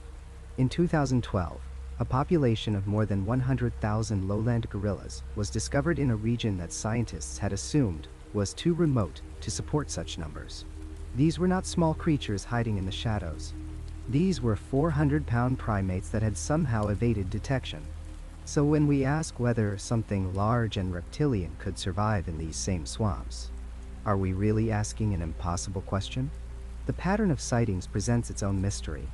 Speaker 1: In 2012, a population of more than 100,000 lowland gorillas was discovered in a region that scientists had assumed was too remote to support such numbers. These were not small creatures hiding in the shadows. These were 400-pound primates that had somehow evaded detection. So when we ask whether something large and reptilian could survive in these same swamps, are we really asking an impossible question? The pattern of sightings presents its own mystery.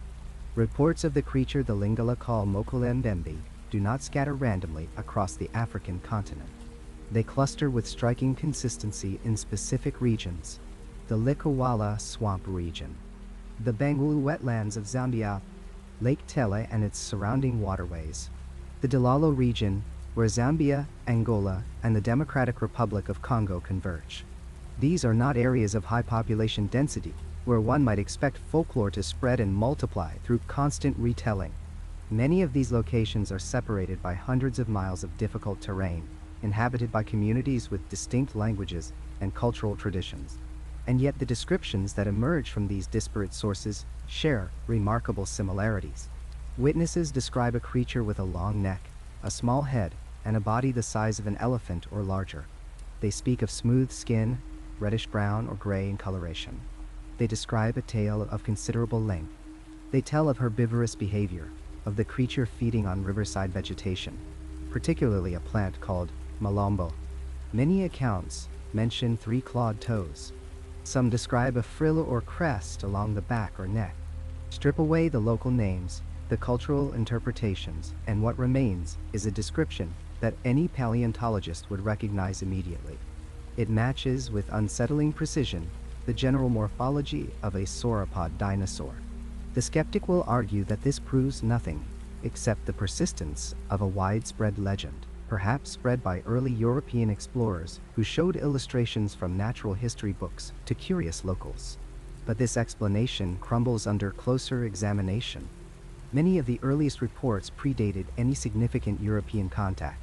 Speaker 1: Reports of the creature the Lingala call Mokulembembe do not scatter randomly across the African continent. They cluster with striking consistency in specific regions: the Likawala swamp region, the Bangulu wetlands of Zambia, Lake Tele and its surrounding waterways, the Dilalo region, where Zambia, Angola, and the Democratic Republic of Congo converge. These are not areas of high population density, where one might expect folklore to spread and multiply through constant retelling. Many of these locations are separated by hundreds of miles of difficult terrain, inhabited by communities with distinct languages and cultural traditions. And yet the descriptions that emerge from these disparate sources share remarkable similarities. Witnesses describe a creature with a long neck, a small head, and a body the size of an elephant or larger. They speak of smooth skin, reddish-brown or gray in coloration. They describe a tail of considerable length. They tell of herbivorous behavior, of the creature feeding on riverside vegetation, particularly a plant called malombo. Many accounts mention three-clawed toes. Some describe a frill or crest along the back or neck. Strip away the local names, the cultural interpretations, and what remains is a description that any paleontologist would recognize immediately. It matches with unsettling precision the general morphology of a sauropod dinosaur. The skeptic will argue that this proves nothing except the persistence of a widespread legend, perhaps spread by early European explorers who showed illustrations from natural history books to curious locals. But this explanation crumbles under closer examination. Many of the earliest reports predated any significant European contact.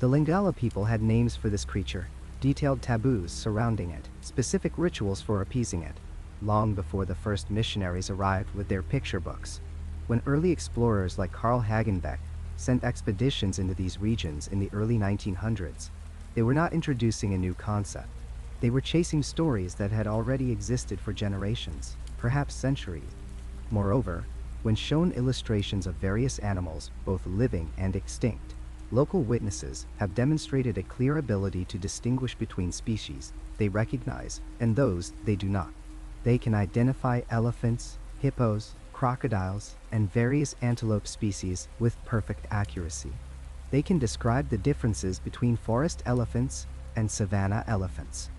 Speaker 1: The Lingala people had names for this creature, detailed taboos surrounding it, specific rituals for appeasing it, long before the first missionaries arrived with their picture books. When early explorers like Carl Hagenbeck sent expeditions into these regions in the early 1900s, they were not introducing a new concept. They were chasing stories that had already existed for generations, perhaps centuries. Moreover, when shown illustrations of various animals, both living and extinct, local witnesses have demonstrated a clear ability to distinguish between species they recognize and those they do not. They can identify elephants, hippos, crocodiles, and various antelope species with perfect accuracy. They can describe the differences between forest elephants and savanna elephants.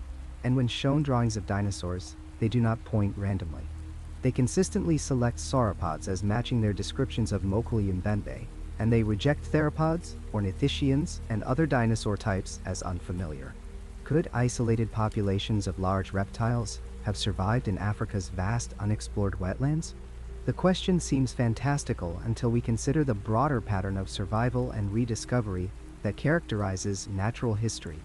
Speaker 1: And when shown drawings of dinosaurs, they do not point randomly. They consistently select sauropods as matching their descriptions of Mokulembembe, and they reject theropods, ornithischians, and other dinosaur types as unfamiliar. Could isolated populations of large reptiles have survived in Africa's vast unexplored wetlands? The question seems fantastical until we consider the broader pattern of survival and rediscovery that characterizes natural history.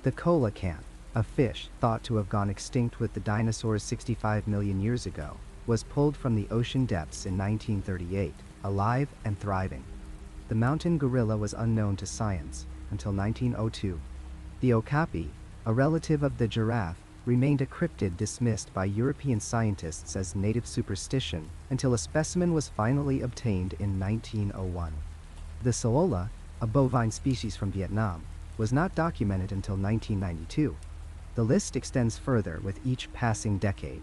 Speaker 1: The coelacanth, a fish thought to have gone extinct with the dinosaurs 65 million years ago, was pulled from the ocean depths in 1938, alive and thriving. The mountain gorilla was unknown to science until 1902. The okapi, a relative of the giraffe, remained a cryptid dismissed by European scientists as native superstition until a specimen was finally obtained in 1901. The saola, a bovine species from Vietnam, was not documented until 1992. The list extends further with each passing decade.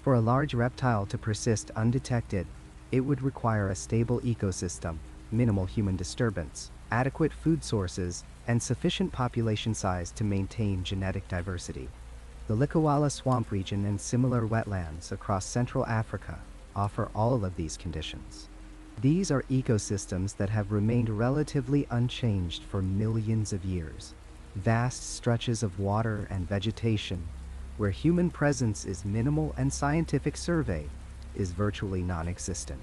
Speaker 1: For a large reptile to persist undetected, it would require a stable ecosystem, minimal human disturbance, adequate food sources, and sufficient population size to maintain genetic diversity. The Likawala swamp region and similar wetlands across Central Africa offer all of these conditions. These are ecosystems that have remained relatively unchanged for millions of years. Vast stretches of water and vegetation, where human presence is minimal and scientific survey is virtually non-existent.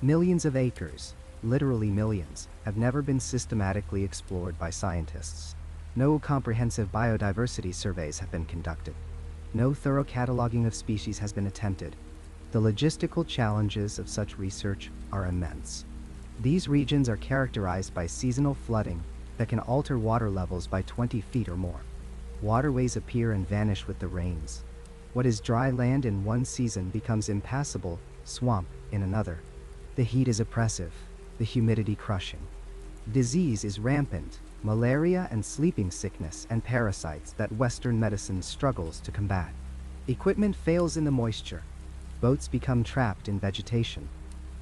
Speaker 1: Millions of acres, literally millions, have never been systematically explored by scientists. No comprehensive biodiversity surveys have been conducted. No thorough cataloging of species has been attempted. The logistical challenges of such research are immense. These regions are characterized by seasonal flooding that can alter water levels by 20 feet or more. Waterways appear and vanish with the rains. What is dry land in one season becomes impassable swamp in another. The heat is oppressive, the humidity crushing. Disease is rampant, malaria and sleeping sickness and parasites that Western medicine struggles to combat. Equipment fails in the moisture. Boats become trapped in vegetation.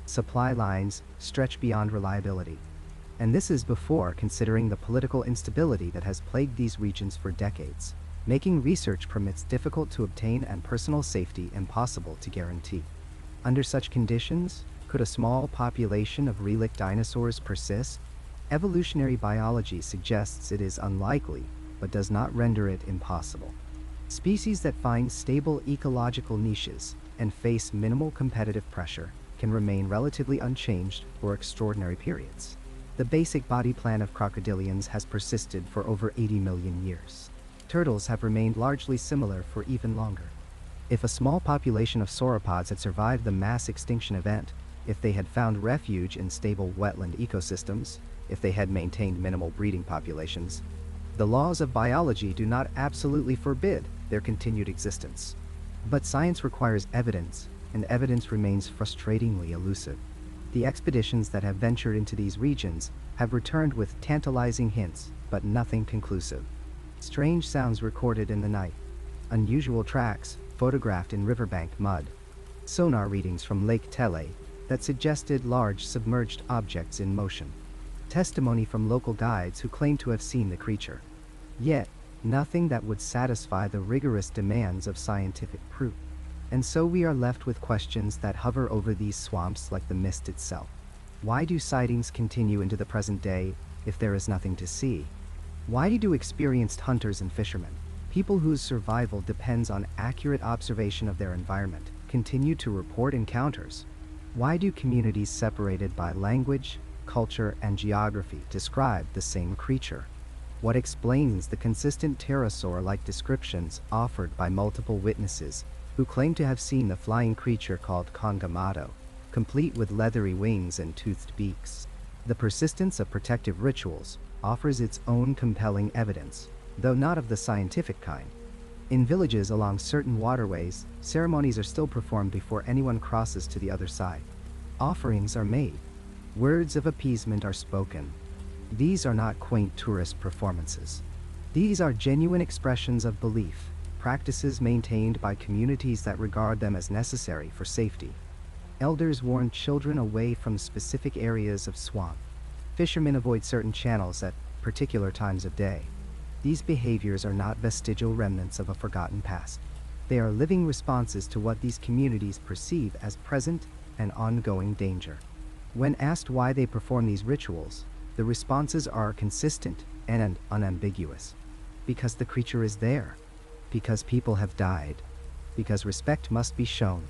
Speaker 1: Supply lines stretch beyond reliability. And this is before considering the political instability that has plagued these regions for decades, making research permits difficult to obtain and personal safety impossible to guarantee. Under such conditions, could a small population of relict dinosaurs persist? Evolutionary biology suggests it is unlikely, but does not render it impossible. Species that find stable ecological niches and face minimal competitive pressure can remain relatively unchanged for extraordinary periods. The basic body plan of crocodilians has persisted for over 80 million years. Turtles have remained largely similar for even longer. If a small population of sauropods had survived the mass extinction event, if they had found refuge in stable wetland ecosystems, if they had maintained minimal breeding populations, the laws of biology do not absolutely forbid their continued existence. But science requires evidence, and evidence remains frustratingly elusive. The expeditions that have ventured into these regions have returned with tantalizing hints, but nothing conclusive. Strange sounds recorded in the night, unusual tracks photographed in riverbank mud, sonar readings from Lake Tele that suggested large submerged objects in motion, testimony from local guides who claim to have seen the creature. Yet, nothing that would satisfy the rigorous demands of scientific proof. And so we are left with questions that hover over these swamps like the mist itself. Why do sightings continue into the present day if there is nothing to see? Why do experienced hunters and fishermen, people whose survival depends on accurate observation of their environment, continue to report encounters? Why do communities separated by language, culture, and geography describe the same creature? What explains the consistent pterosaur-like descriptions offered by multiple witnesses who claim to have seen the flying creature called Kongamato, complete with leathery wings and toothed beaks? The persistence of protective rituals offers its own compelling evidence, though not of the scientific kind. In villages along certain waterways, ceremonies are still performed before anyone crosses to the other side. Offerings are made. Words of appeasement are spoken. These are not quaint tourist performances. These are genuine expressions of belief, practices maintained by communities that regard them as necessary for safety. Elders warn children away from specific areas of swamp. Fishermen avoid certain channels at particular times of day. These behaviors are not vestigial remnants of a forgotten past. They are living responses to what these communities perceive as present and ongoing danger. When asked why they perform these rituals, the responses are consistent and unambiguous. Because the creature is there. Because people have died. Because respect must be shown.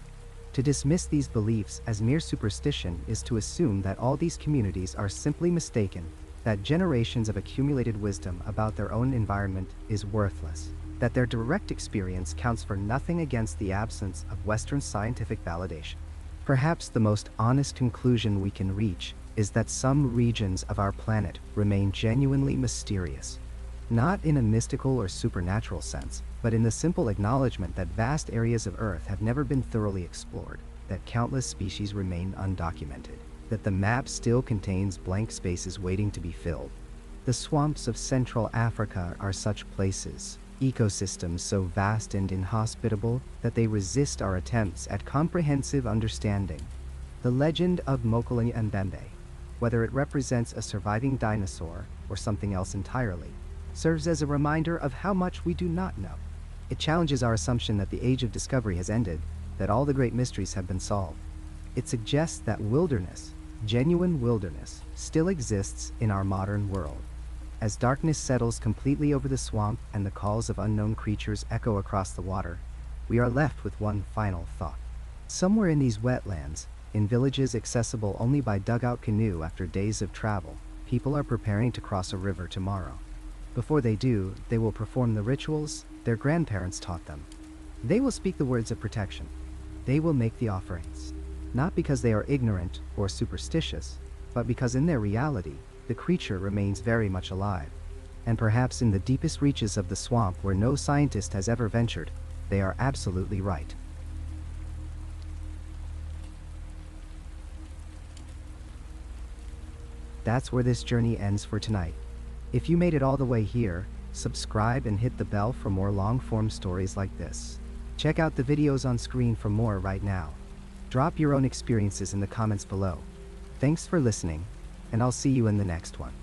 Speaker 1: To dismiss these beliefs as mere superstition is to assume that all these communities are simply mistaken, that generations of accumulated wisdom about their own environment is worthless, that their direct experience counts for nothing against the absence of Western scientific validation. Perhaps the most honest conclusion we can reach is that some regions of our planet remain genuinely mysterious, not in a mystical or supernatural sense, but in the simple acknowledgement that vast areas of Earth have never been thoroughly explored, that countless species remain undocumented, that the map still contains blank spaces waiting to be filled. The swamps of Central Africa are such places, ecosystems so vast and inhospitable that they resist our attempts at comprehensive understanding. The legend of Mokele and Mbembe, whether it represents a surviving dinosaur or something else entirely, serves as a reminder of how much we do not know. It challenges our assumption that the age of discovery has ended, that all the great mysteries have been solved. It suggests that wilderness, genuine wilderness, still exists in our modern world. As darkness settles completely over the swamp and the calls of unknown creatures echo across the water, we are left with one final thought. Somewhere in these wetlands, in villages accessible only by dugout canoe after days of travel, people are preparing to cross a river tomorrow. Before they do, they will perform the rituals their grandparents taught them. They will speak the words of protection. They will make the offerings. Not because they are ignorant or superstitious, but because in their reality, the creature remains very much alive. And perhaps in the deepest reaches of the swamp where no scientist has ever ventured, they are absolutely right. That's where this journey ends for tonight. If you made it all the way here, subscribe and hit the bell for more long-form stories like this. Check out the videos on screen for more right now. Drop your own experiences in the comments below. Thanks for listening, and I'll see you in the next one.